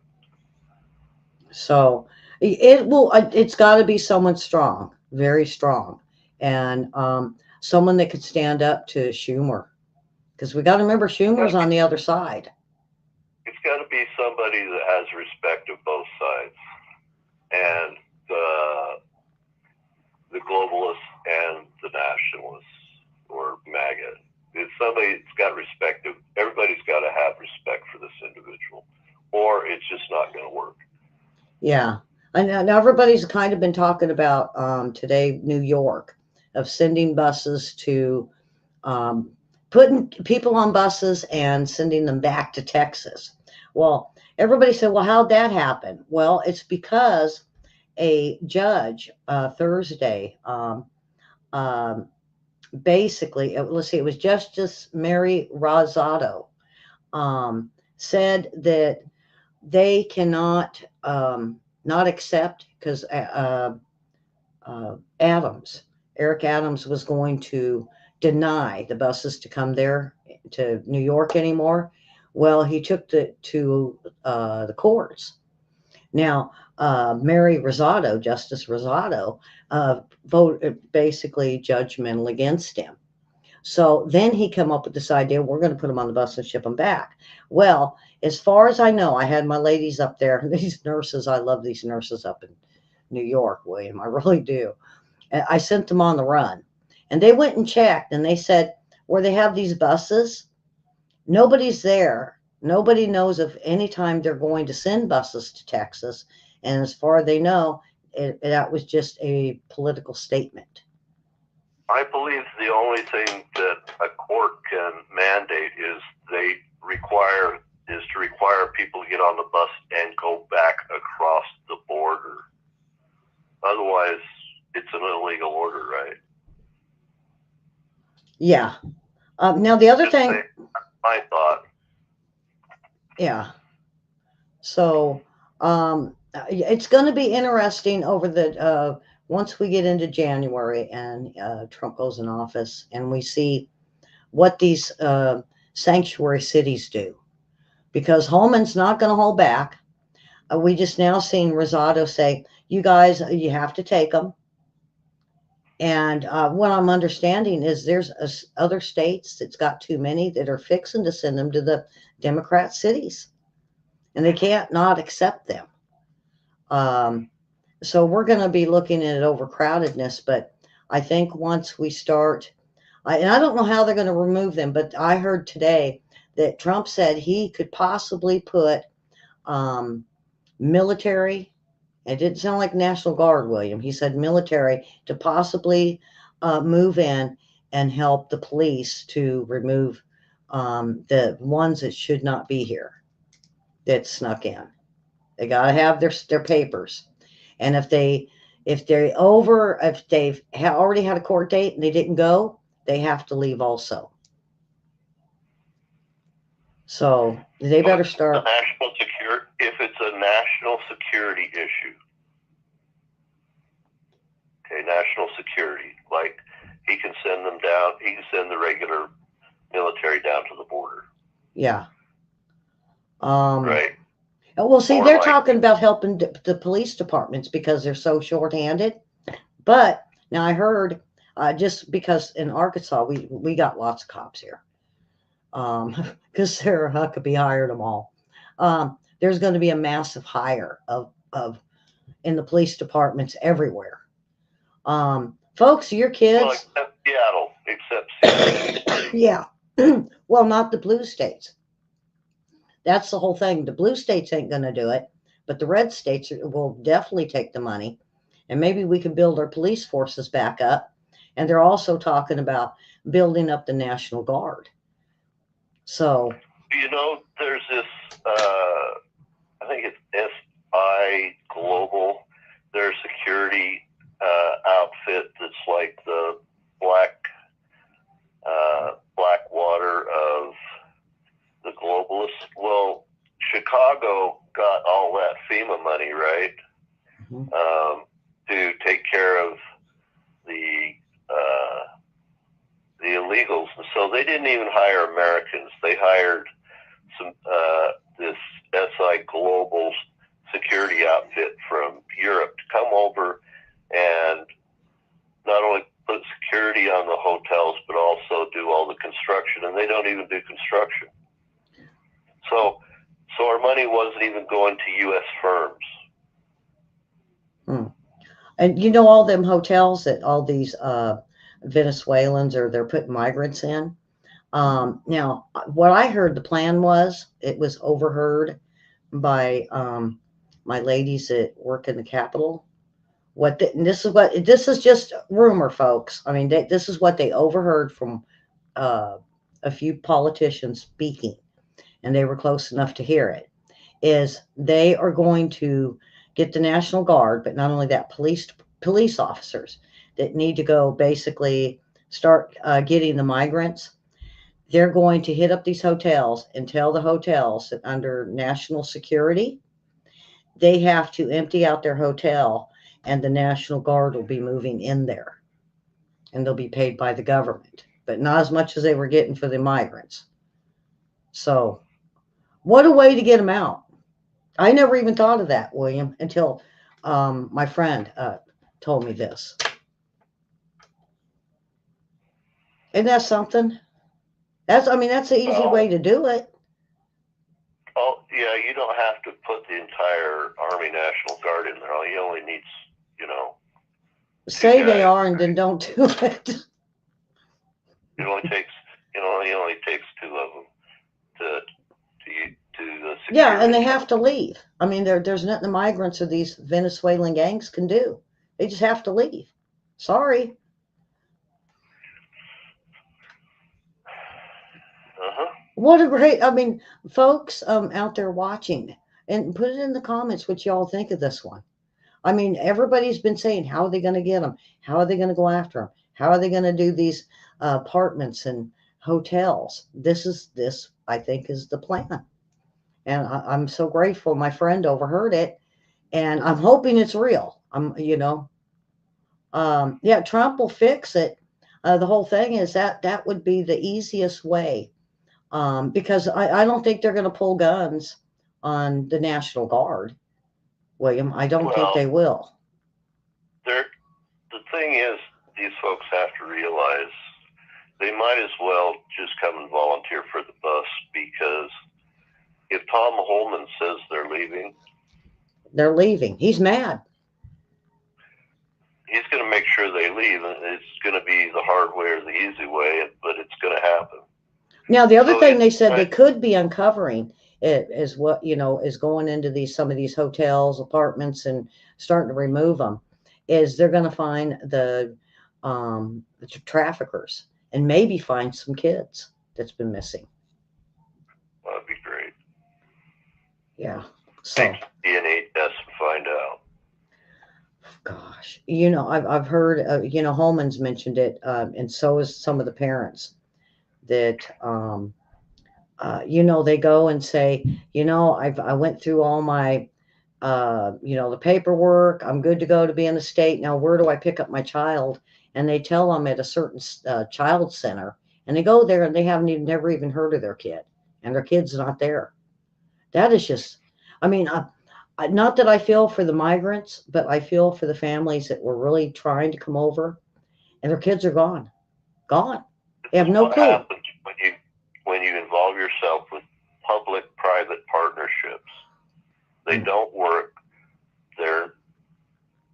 So it's got to be someone strong, very strong. And someone that could stand up to Schumer. Because we got to remember Schumer's on the other side. It's got to be somebody that has respect of both sides. And the globalists and the nationalists or MAGA. It's somebody that's got respect of, everybody's got to have respect for this individual, or it's just not going to work. Yeah. And now everybody's kind of been talking about today, New York, of sending buses to putting people on buses and sending them back to Texas. Well, everybody said, well, how'd that happen? Well, it's because a judge Thursday, basically, it was Justice Mary Rosado, said that they cannot not accept, because Eric Adams was going to deny the buses to come there to New York anymore. Well, he took it to the courts. Now, Justice Rosado, voted basically judgmental against him. So then he came up with this idea, we're going to put them on the bus and ship them back. Well, as far as I know, I had my ladies up there, these nurses, I love these nurses up in New York, William, I really do. I sent them on the run. And they went and checked, and they said, where they have these buses, nobody's there. Nobody knows of any time they're going to send buses to Texas. And as far as they know, that was just a political statement. I believe the only thing that a court can mandate is to require people to get on the bus and go back across the border. Otherwise, it's an illegal order, right? Yeah. Now the other Just thing, my thought. yeah. So it's going to be interesting over the once we get into January and Trump goes in office and we see what these sanctuary cities do, because Holman's not going to hold back. We just now seen Rosado say, "You guys, you have to take them." And what I'm understanding is there's other states that's got too many that are fixing to send them to the Democrat cities, and they can't not accept them. Um, so we're going to be looking at overcrowdedness, but I think once we start, and I don't know how they're going to remove them, but I heard today that Trump said he could possibly put um, military. It didn't sound like National Guard, William. He said military to possibly move in and help the police to remove the ones that should not be here that snuck in. They got to have their papers. And if they've already had a court date and they didn't go, they have to leave also. So they better start. If it's a national security issue, okay, national security, like he can send them down. He can send the regular military down to the border. Yeah. Right. Well, see, they're talking about helping the police departments because they're so short-handed. But now I heard, just because in Arkansas we got lots of cops here, because Sarah Huckabee hired them all. There's going to be a massive hire of in the police departments everywhere. Folks, your kids. Well, except Seattle. Yeah. Well, not the blue states. That's the whole thing. The blue states ain't going to do it, but the red states will definitely take the money. And maybe we can build our police forces back up. And they're also talking about building up the National Guard. So, there's this, I think it's SI Global, their security outfit that's like the Blackwater of the globalists. Well, Chicago got all that FEMA money, right? Mm-hmm. To take care of the illegals, and so they didn't even hire Americans. They hired some this SI Global security outfit from Europe to come over and not only put security on the hotels, but also do all the construction. And they don't even do construction. So our money wasn't even going to U.S. firms. And all them hotels that all these Venezuelans they're putting migrants in. Now, what I heard the plan was, it was overheard by my ladies that work in the Capitol. This is just rumor, folks. I mean, this is what they overheard from a few politicians speaking, and they were close enough to hear it. Is they are going to get the National Guard, but not only that, police officers that need to go basically start getting the migrants. They're going to hit up these hotels and tell the hotels that under national security, they have to empty out their hotel and the National Guard will be moving in there. And they'll be paid by the government, but not as much as they were getting for the migrants. So, what a way to get them out. I never even thought of that, William, until my friend told me this. Isn't that something? That's an easy way to do it. Oh, yeah, you don't have to put the entire Army National Guard in there. He only needs, say they are and then don't do it. It only takes, he only takes two of them to the security. Yeah, and they have to leave. I mean, there's nothing the migrants or these Venezuelan gangs can do. They just have to leave. Sorry. What a great, folks out there watching, and put it in the comments what y'all think of this one. I mean, everybody's been saying, how are they going to get them? How are they going to go after them? How are they going to do these apartments and hotels? This I think is the plan. And I'm so grateful my friend overheard it, and I'm hoping it's real. Yeah, Trump will fix it. The whole thing is that would be the easiest way, because I don't think they're going to pull guns on the National Guard, William. I don't think Well, they will. the thing is, these folks have to realize they might as well just come and volunteer for the bus, because if Tom Holman says they're leaving, He's mad. he's going to make sure they leave, and it's going to be the hard way or the easy way, but it's going to happen. Now, the other thing they said they could be uncovering it is what, is going into some of these hotels, apartments, and starting to remove them, is they're going to find the traffickers and maybe find some kids that's been missing. That'd be great. Yeah. So DNA test and find out. Gosh, I've heard, Holman's mentioned it, and so has some of the parents that, they go and say, I went through all my, the paperwork. I'm good to go to be in the state. Now, where do I pick up my child? And they tell them at a certain child center, and they go there and they never even heard of their kid, and their kid's not there. That is just, I mean, not that I feel for the migrants, but I feel for the families that were really trying to come over, and their kids are gone. They have no clue. What happens when you involve yourself with public-private partnerships? They don't work. They're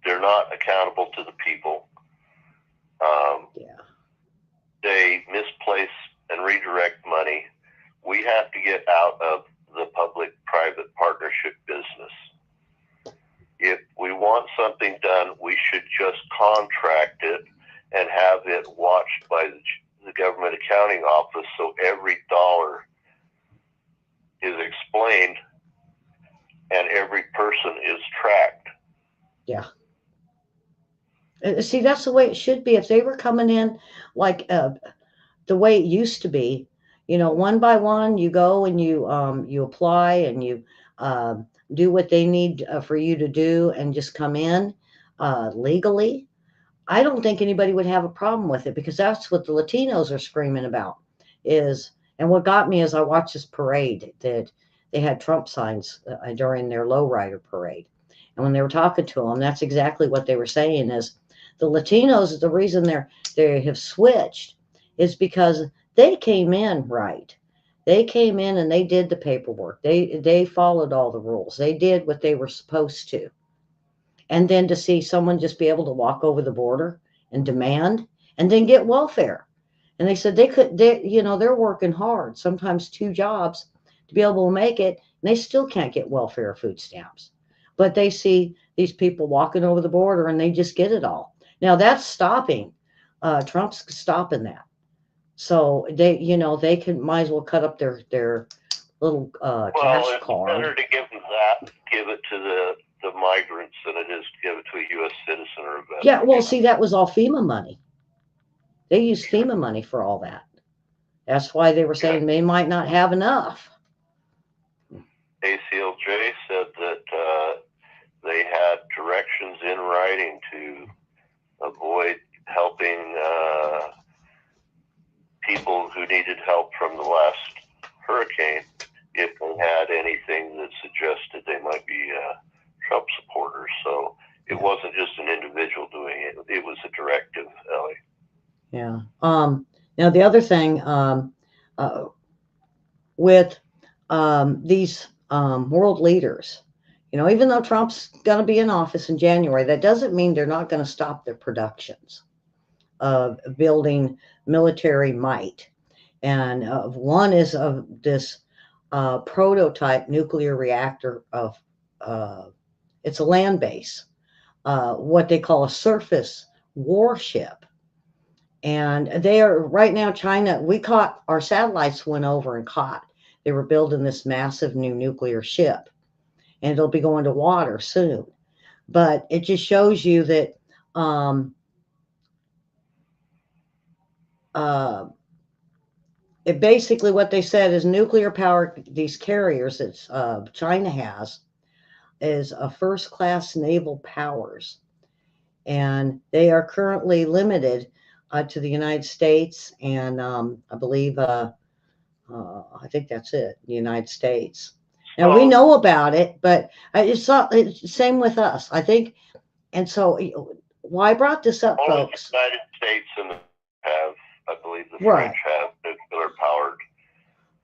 not accountable to the people. They misplace and redirect money. We have to get out of the public-private partnership business. If we want something done, we should just contract it and have it watched by the government accounting office, so every dollar is explained and every person is tracked. Yeah. See, that's the way it should be. If they were coming in like the way it used to be, one by one, you go and you apply and you do what they need for you to do and just come in legally, I don't think anybody would have a problem with it, because that's what the Latinos are screaming about. And what got me is I watched this parade that they had Trump signs during their lowrider parade. And when they were talking to them, that's exactly what they were saying is the Latinos, the reason they have switched is because they came in right. They came in and they did the paperwork. They followed all the rules. They did what they were supposed to. And then to see someone just be able to walk over the border and demand and then get welfare. And they said they're working hard, sometimes 2 jobs to be able to make it, and they still can't get welfare or food stamps. But they see these people walking over the border and they just get it all. Now that's stopping. Trump's stopping that. So they might as well cut up their little cash card. Well, it's better to give them that, give it to the migrants, than it is to give it to a U.S. citizen or a veteran. Yeah, well, see, that was all FEMA money. They used FEMA money for all that. That's why they were saying they might not have enough. ACLJ said that they had directions in writing to avoid helping people who needed help from the last hurricane if they had anything that suggested they might be Trump supporters. So it wasn't just an individual doing it. It was a directive, Ellie. Yeah. Now, the other thing with these world leaders, even though Trump's going to be in office in January, that doesn't mean they're not going to stop their productions of building military might. And one is of this prototype nuclear reactor of it's a land base, what they call a surface warship. And they are right now, China, our satellites went over and caught. They were building this massive new nuclear ship, and it'll be going to water soon. But it just shows you that it basically what they said is nuclear power, these carriers that China has, is a first-class naval powers, and they are currently limited to the United States, and I believe I think that's it, the United States. Now we know about it, but it's the same with us, I think. And so, why I brought this up, only folks? the United States and have, I believe, the Right. French have nuclear powered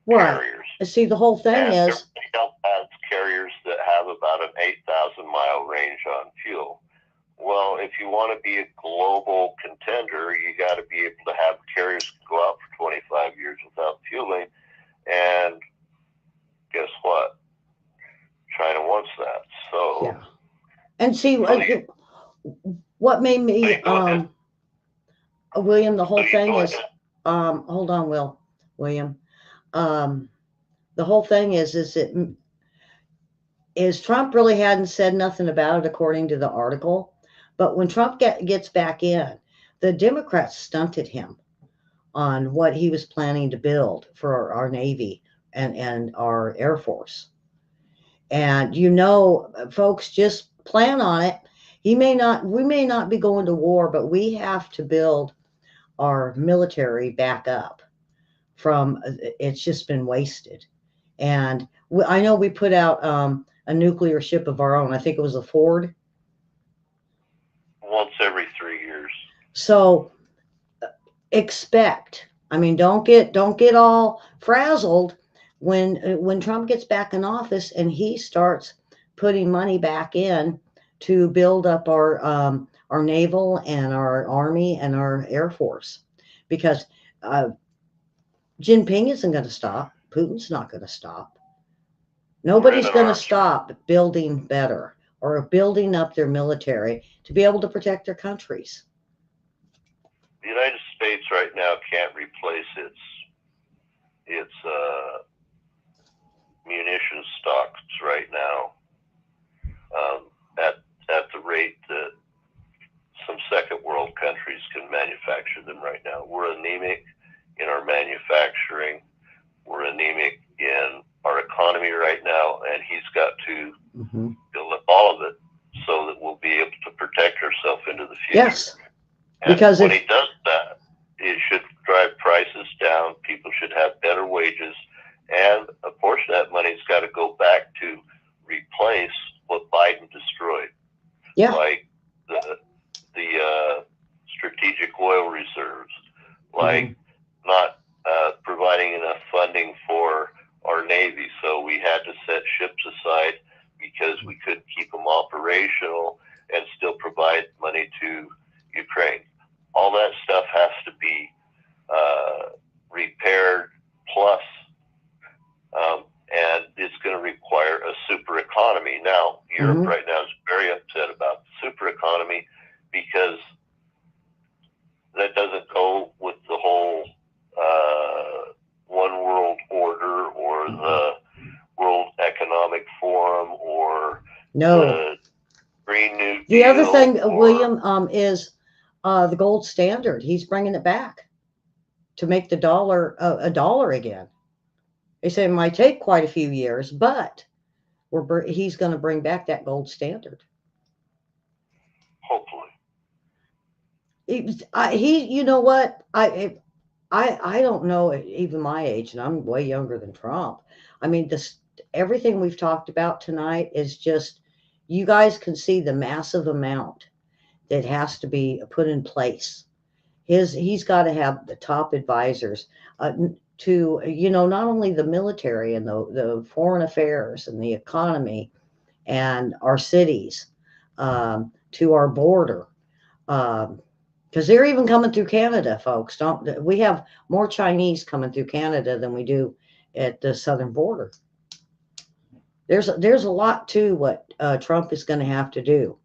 Right. carriers. See, the whole thing And is everybody else has carriers that have about an 8,000-mile range on fuel. Well, if you want to be a global contender, you got to be able to have carriers go out for 25 years without fueling. And guess what? China wants that. So, yeah. And see, what made me William, the whole thing is hold on, William. The whole thing is Trump really hadn't said nothing about it according to the article, but when Trump gets back in, the Democrats stunted him on what he was planning to build for our Navy and our Air Force. And folks, just plan on it. We may not be going to war, but we have to build our military back up from it's just been wasted. And I know we put out a nuclear ship of our own. I think it was a Ford. Once every 3 years. So expect. I mean, don't get all frazzled when Trump gets back in office and he starts putting money back in to build up our naval and our army and our Air Force, because Jinping isn't going to stop. Putin's not going to stop. Nobody's going to stop building better or building up their military to be able to protect their countries. The United States right now can't replace its munition stocks right now at the rate that some second world countries can manufacture them right now. We're anemic in our manufacturing. We're anemic in our economy right now, and he's got to build up all of it so that we'll be able to protect ourselves into the future. Yes. And because when he does that, it should drive prices down. People should have better wages, and a portion of that money's got to go back to replace what Biden destroyed, like the strategic oil reserves, like not providing enough funding for our Navy. So we had to set ships aside because we couldn't keep them operational and still provide money to Ukraine. All that stuff has to be repaired, plus, and it's going to require a super economy. Now, Europe right now is very upset about the super economy because that doesn't go with the whole one world order or the World Economic Forum or the Green New Deal. The other thing, William, is the gold standard. He's bringing it back to make the dollar a dollar again. They say it might take quite a few years, but he's going to bring back that gold standard. Hopefully. You know what? I don't know, even my age, and I'm way younger than Trump. I mean, everything we've talked about tonight is just, you guys can see the massive amount that has to be put in place. He's got to have the top advisors to, not only the military and the foreign affairs and the economy and our cities, to our border, because they're even coming through Canada, folks. We have more Chinese coming through Canada than we do at the southern border. There's a lot to what Trump is going to have to do,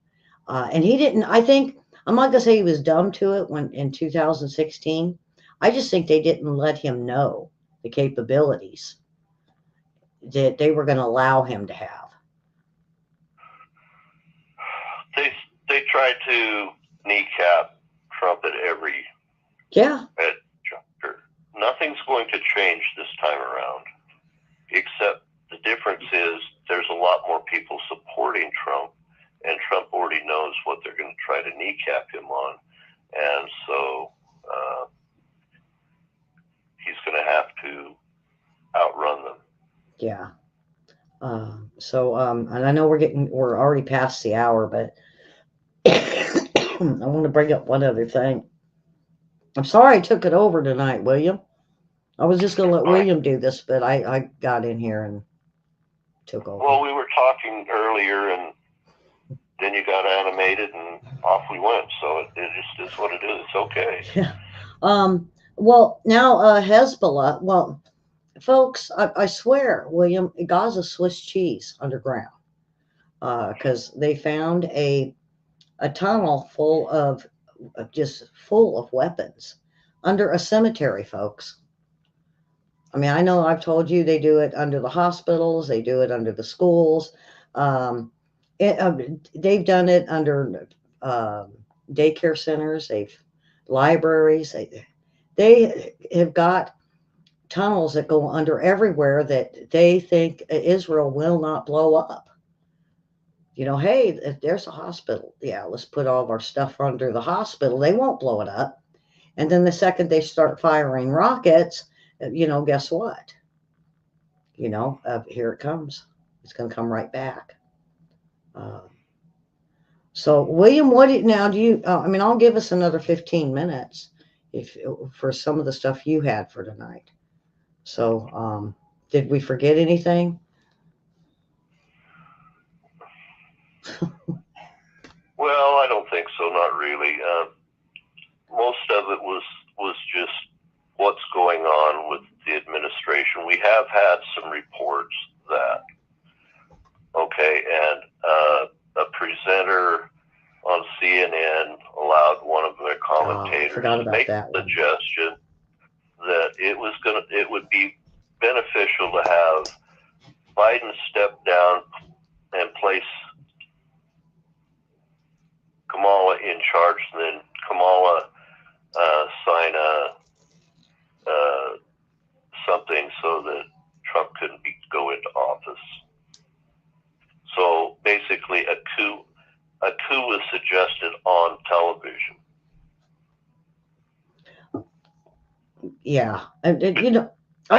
and he didn't. I think, I'm not going to say he was dumb to it when in 2016. I just think they didn't let him know the capabilities that they were going to allow him to have. They tried to kneecap Trump at every nothing's going to change this time around, except the difference is there's a lot more people supporting Trump, and Trump already knows what they're going to try to kneecap him on. And so he's going to have to outrun them. Yeah. And I know we're already past the hour, but I want to bring up one other thing. I'm sorry I took it over tonight, William. I was just going to let William do this, but I got in here and took over. Well, we were talking earlier, and then you got animated, and off we went. So it just is what it is. It's okay. Yeah. Well, now Hezbollah. Well, folks, I swear, William, Gaza's Swiss cheese underground, because they found a tunnel full of weapons under a cemetery, folks. I mean, I know I've told you they do it under the hospitals, they do it under the schools. They've done it under daycare centers, libraries. They have got tunnels that go under everywhere that they think Israel will not blow up. You know, hey, if there's a hospital, yeah, let's put all of our stuff under the hospital. They won't blow it up. And then the second they start firing rockets, guess what? Here it comes. It's going to come right back. So, William, I'll give us another 15 minutes for some of the stuff you had for tonight. So, did we forget anything? Well, I don't think so. Not really. Most of it was just what's going on with the administration. We have had some reports that, and a presenter on CNN allowed one of their commentators to make the suggestion that it would be beneficial to have Biden step down and place Kamala in charge, and then Kamala sign something so that Trump couldn't go into office. So basically, a coup was suggested on television. Yeah, I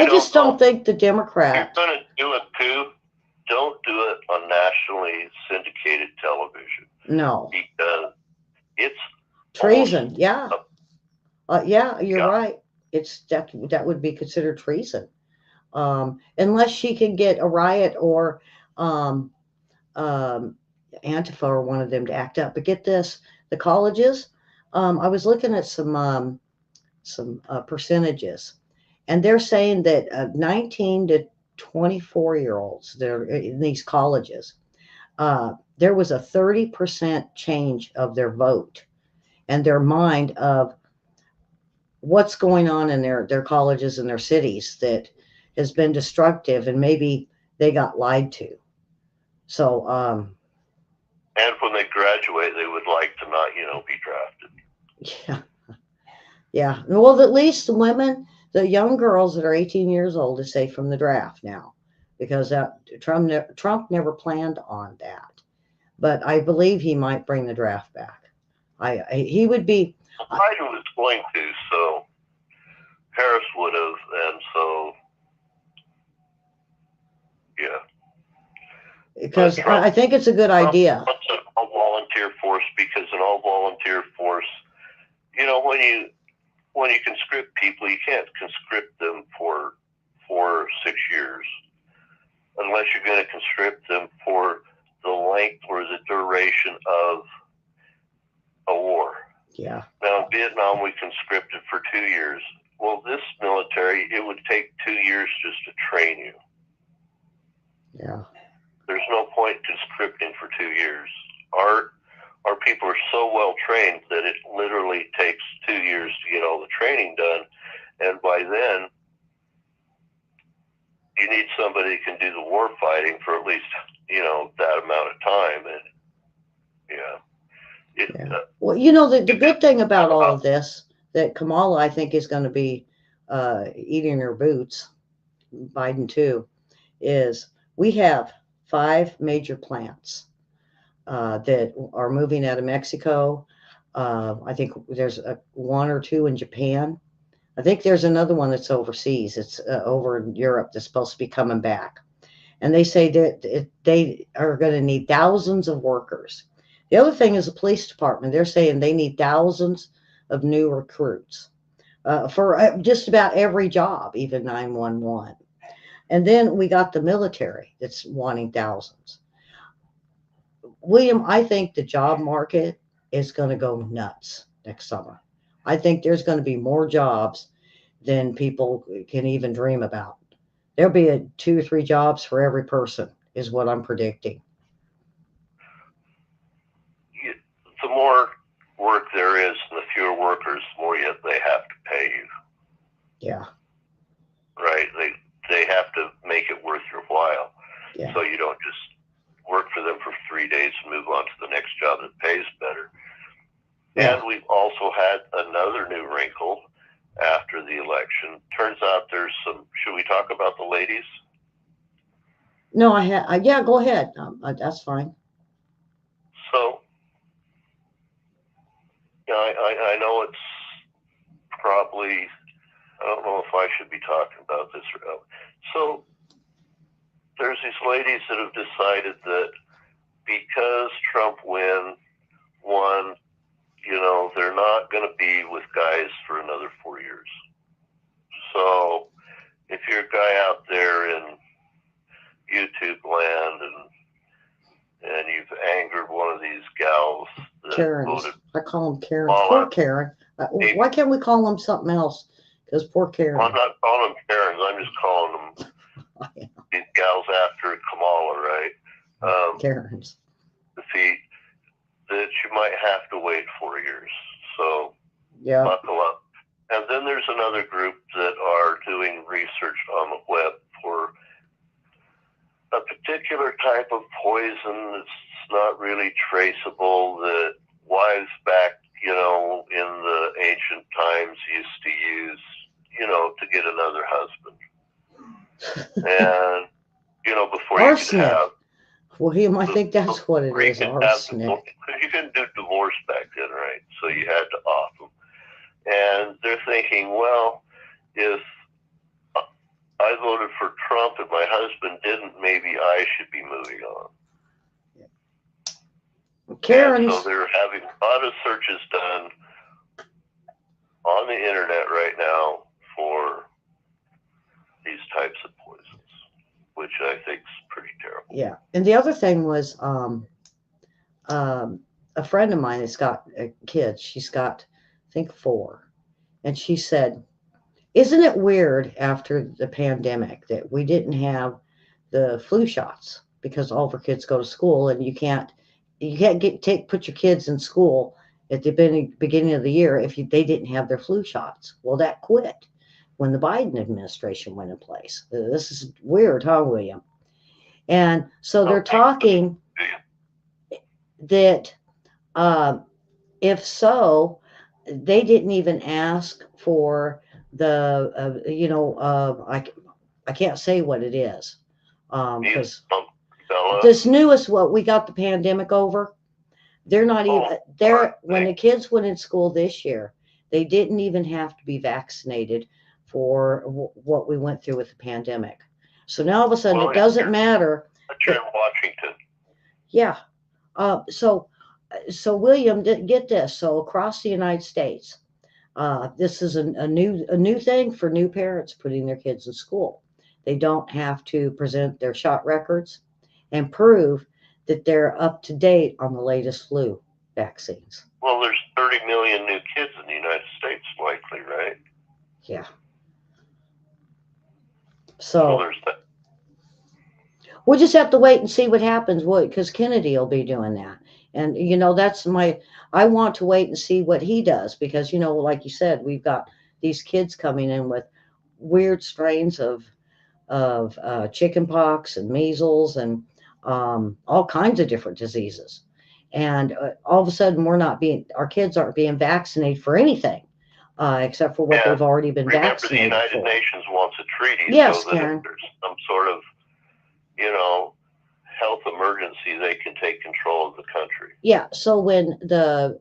just don't think the Democrats. If you're going to do a coup, don't do it on nationally syndicated television. No, because it's treason. Yeah, you're right. It's that would be considered treason, unless she can get a riot or Antifa or one of them to act up. But get this, the colleges. I was looking at some percentages, and they're saying that 19 to 24-year-olds that are in these colleges, there was a 30% change of their vote and their mind of what's going on in their colleges and their cities that has been destructive, and maybe they got lied to. So, and when they graduate, they would like to not, be drafted. Yeah. Well, at least the women, the young girls that are 18 years old, is safe from the draft now, because Trump never planned on that. But I believe he might bring the draft back. He would be. Biden was going to, so Harris would have, and so yeah. Because I think it's a good idea. Trump wants an all-volunteer force, because an all-volunteer force, when you conscript people, you can't conscript them for 6 years unless you're going to conscript them for the length or the duration of a war. Yeah. Now, in Vietnam, we conscripted for 2 years. Well, this military, it would take 2 years just to train you. Yeah. There's no point conscripting for 2 years. Our people are so well trained that it literally takes 2 years to get all the training done, and by then you need somebody who can do the war fighting for at least that amount of time. And well, the good thing about all of this, that Kamala, I think, is going to be eating her boots, Biden too, is we have 5 major plants that are moving out of Mexico. I think there's 1 or 2 in Japan. I think there's another one that's overseas. It's over in Europe that's supposed to be coming back. And they say that they are going to need thousands of workers. The other thing is the police department. They're saying they need thousands of new recruits for just about every job, even 911. And then we got the military that's wanting thousands. William, I think the job market is going to go nuts next summer. I think there's going to be more jobs than people can even dream about. There'll be 2 or 3 jobs for every person, is what I'm predicting. The more work there is and the fewer workers, the more yet they have to pay you. Yeah. Right? They have to make it worth your while. Yeah. So you don't just work for them for 3 days and move on to the next job that pays better. Yeah. And we've also had another new wrinkle after the election. Turns out there's some, should we talk about the ladies? No, yeah, go ahead. That's fine. So, yeah, I know it's probably, I don't know if I should be talking about this or not. So, there's these ladies that have decided that because Trump won, they're not going to be with guys for another 4 years. So, if you're a guy out there in YouTube land and you've angered one of these gals that Karens. voted, I call them Karen. Well, Poor Karen. Why can't we call them something else? Because poor Karen. I'm not calling them Karens. I'm just calling them these gals after Kamala, right? Karens. Defeat that you might have to wait 4 years. So Yeah. buckle up. And then there's another group that are doing research on the web for a particular type of poison that's not really traceable, that wives back, in the ancient times used to use, to get another husband. And, before Arsenic. you could have... William, I think that's what it is, arsenic. Because you couldn't do divorce back then, right? So you had to off them. And they're thinking, well, if I voted for Trump and my husband didn't, maybe I should be moving on. Karens. And so they're having a lot of searches done on the internet right now for these types of poisons, which I think is pretty terrible. Yeah. And the other thing was a friend of mine has got kids. She's got, I think, 4. And she said, isn't it weird after the pandemic that we didn't have the flu shots because all of our kids go to school and you can't put your kids in school at the beginning of the year if they didn't have their flu shots. Well, that quit when the Biden administration went in place. This is weird, huh, William? And so they're talking that if so, they didn't even ask for the, I can't say what it is. Because this newest, what we got the pandemic over, they're not even, when the kids went in school this year, they didn't even have to be vaccinated for what we went through with the pandemic. So now all of a sudden it doesn't matter. But you're in Washington. Yeah. So William, get this. So across the United States, this is a new thing for new parents putting their kids in school. They don't have to present their shot records and prove that they're up to date on the latest flu vaccines. Well, there's 30 million new kids in the United States, likely, right? Yeah. So there's that. We'll just have to wait and see what happens. Because Kennedy will be doing that. And, that's I want to wait and see what he does. Because, like you said, we've got these kids coming in with weird strains of chicken pox and measles and all kinds of different diseases. And all of a sudden our kids aren't being vaccinated for anything. except for what Yeah. they've already been Remember, the vaccinated United for. Nations wants a treaty Yes, so that Karen. if there's some sort of, health emergency, they can take control of the country. Yeah. So when the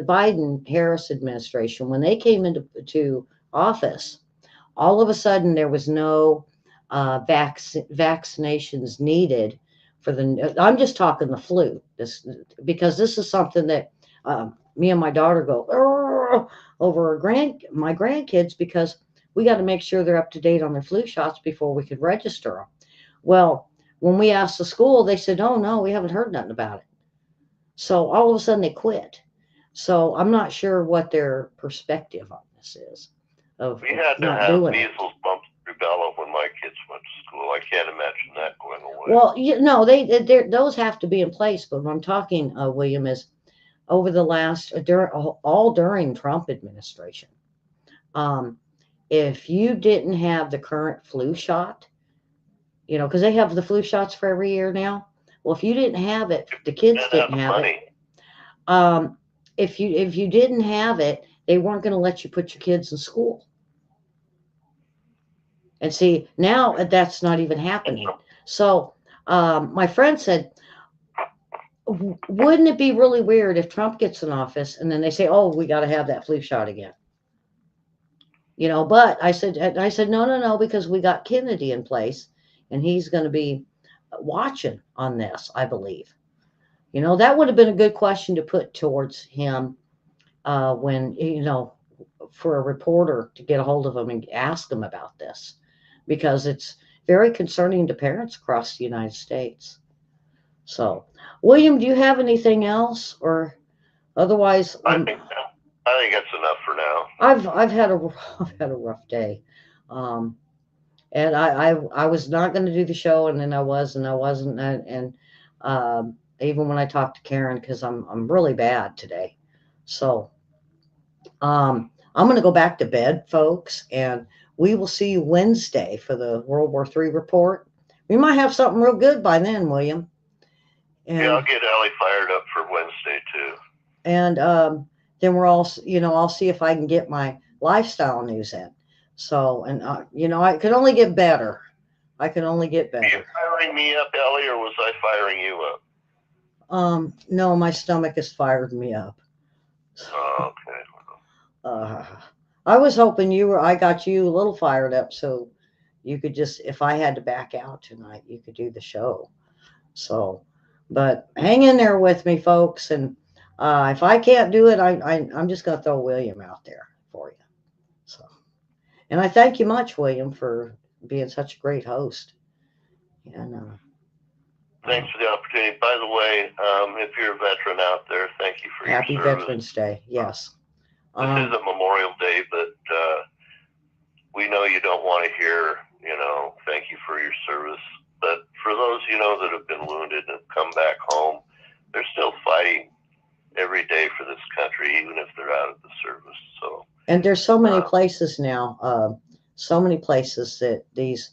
Biden-Harris administration, when they came into office, all of a sudden there was no vaccinations needed for the. I'm just talking the flu. Because this is something that me and my daughter go over my grandkids, because we got to make sure they're up to date on their flu shots before we could register them. Well, when we asked the school, they said, "Oh no, we haven't heard nothing about it." So all of a sudden they quit. So I'm not sure what their perspective on this is of We had to not have doing it. measles, mumps, rubella when my kids went to school. I can't imagine that going away. Well, those have to be in place. But what I'm talking, William, is over the last during Trump administration. If you didn't have the current flu shot, because they have the flu shots for every year now. Well, if you didn't have it, the kids didn't have it. If you didn't have it, they weren't going to let you put your kids in school. And see, now that's not even happening. So my friend said, wouldn't it be really weird if Trump gets in office and then they say, "Oh, we got to have that flu shot again"? But I said, no, because we got Kennedy in place, and he's going to be watching on this, I believe. That would have been a good question to put towards him when, for a reporter to get a hold of him and ask him about this, because it's very concerning to parents across the United States. So, William, do you have anything else, or otherwise? I think that's enough for now. I've had a rough day, and I was not going to do the show, and then I was, and I wasn't, and even when I talked to Karen, because I'm really bad today, so I'm going to go back to bed, folks, and we will see you Wednesday for the World War III report. We might have something real good by then, William. And, yeah, I'll get Ellie fired up for Wednesday too. And then we're all, I'll see if I can get my lifestyle news in. So, and I could only get better. I can only get better. Are you firing me up, Ellie, or was I firing you up? No, my stomach has fired me up. Oh, okay. I was hoping I got you a little fired up, so you could just, if I had to back out tonight, you could do the show. So, but hang in there with me, folks. And if I can't do it, I'm just going to throw William out there for you. So, and I thank you much, William, for being such a great host. And thanks for the opportunity. By the way, if you're a veteran out there, thank you for your service. Happy Veterans Day. Yes. This isn't Memorial Day, but we know you don't want to hear, thank you for your service. But for those, that have been wounded and come back home, they're still fighting every day for this country, even if they're out of the service. So. And there's so many places now, so many places that these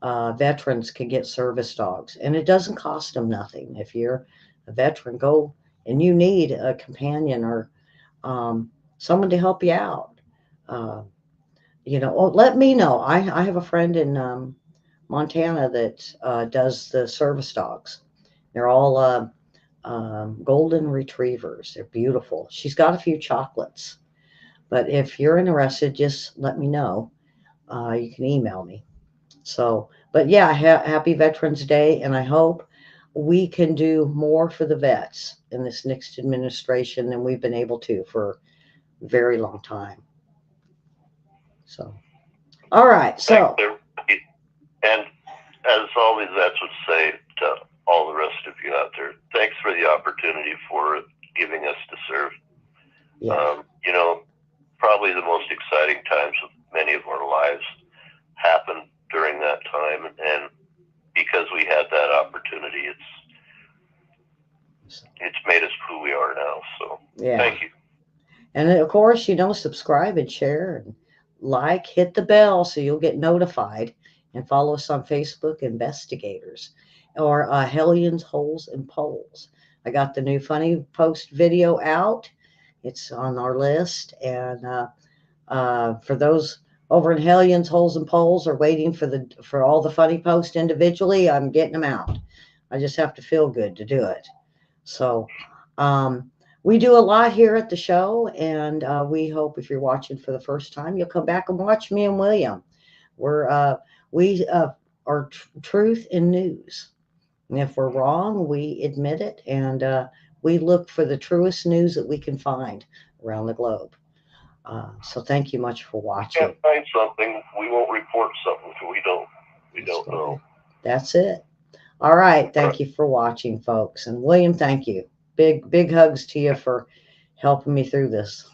veterans can get service dogs, and it doesn't cost them nothing. If you're a veteran, go and you need a companion or someone to help you out. Let me know. I have a friend in Montana that does the service dogs. They're all golden retrievers. They're beautiful. She's got a few chocolates, but if you're interested, just let me know. You can email me. So, but yeah, happy Veterans Day, and I hope we can do more for the vets in this next administration than we've been able to for a very long time. So, all right. So, and as all these vets would say to all the rest of you out there, thanks for the opportunity for giving us to serve. Yeah. Probably the most exciting times of many of our lives happened during that time, and because we had that opportunity, it's made us who we are now. So yeah. Thank you. And of course, subscribe and share and like, hit the bell so you'll get notified, and follow us on Facebook, Investigators, or Hellions, Holes, and Poles. I got the new Funny Post video out. It's on our list, and For those over in Hellions, Holes and Poles are waiting for all the funny posts individually, I'm getting them out. I just have to feel good to do it. So we do a lot here at the show, and we hope if you're watching for the first time, you'll come back and watch me and William. We are truth in news. And if we're wrong, we admit it, and we look for the truest news that we can find around the globe. So thank you much for watching. Can't find something, we won't report something we don't know. That's it. All right. Thank you for watching, folks. And William, thank you. Big hugs to you for helping me through this.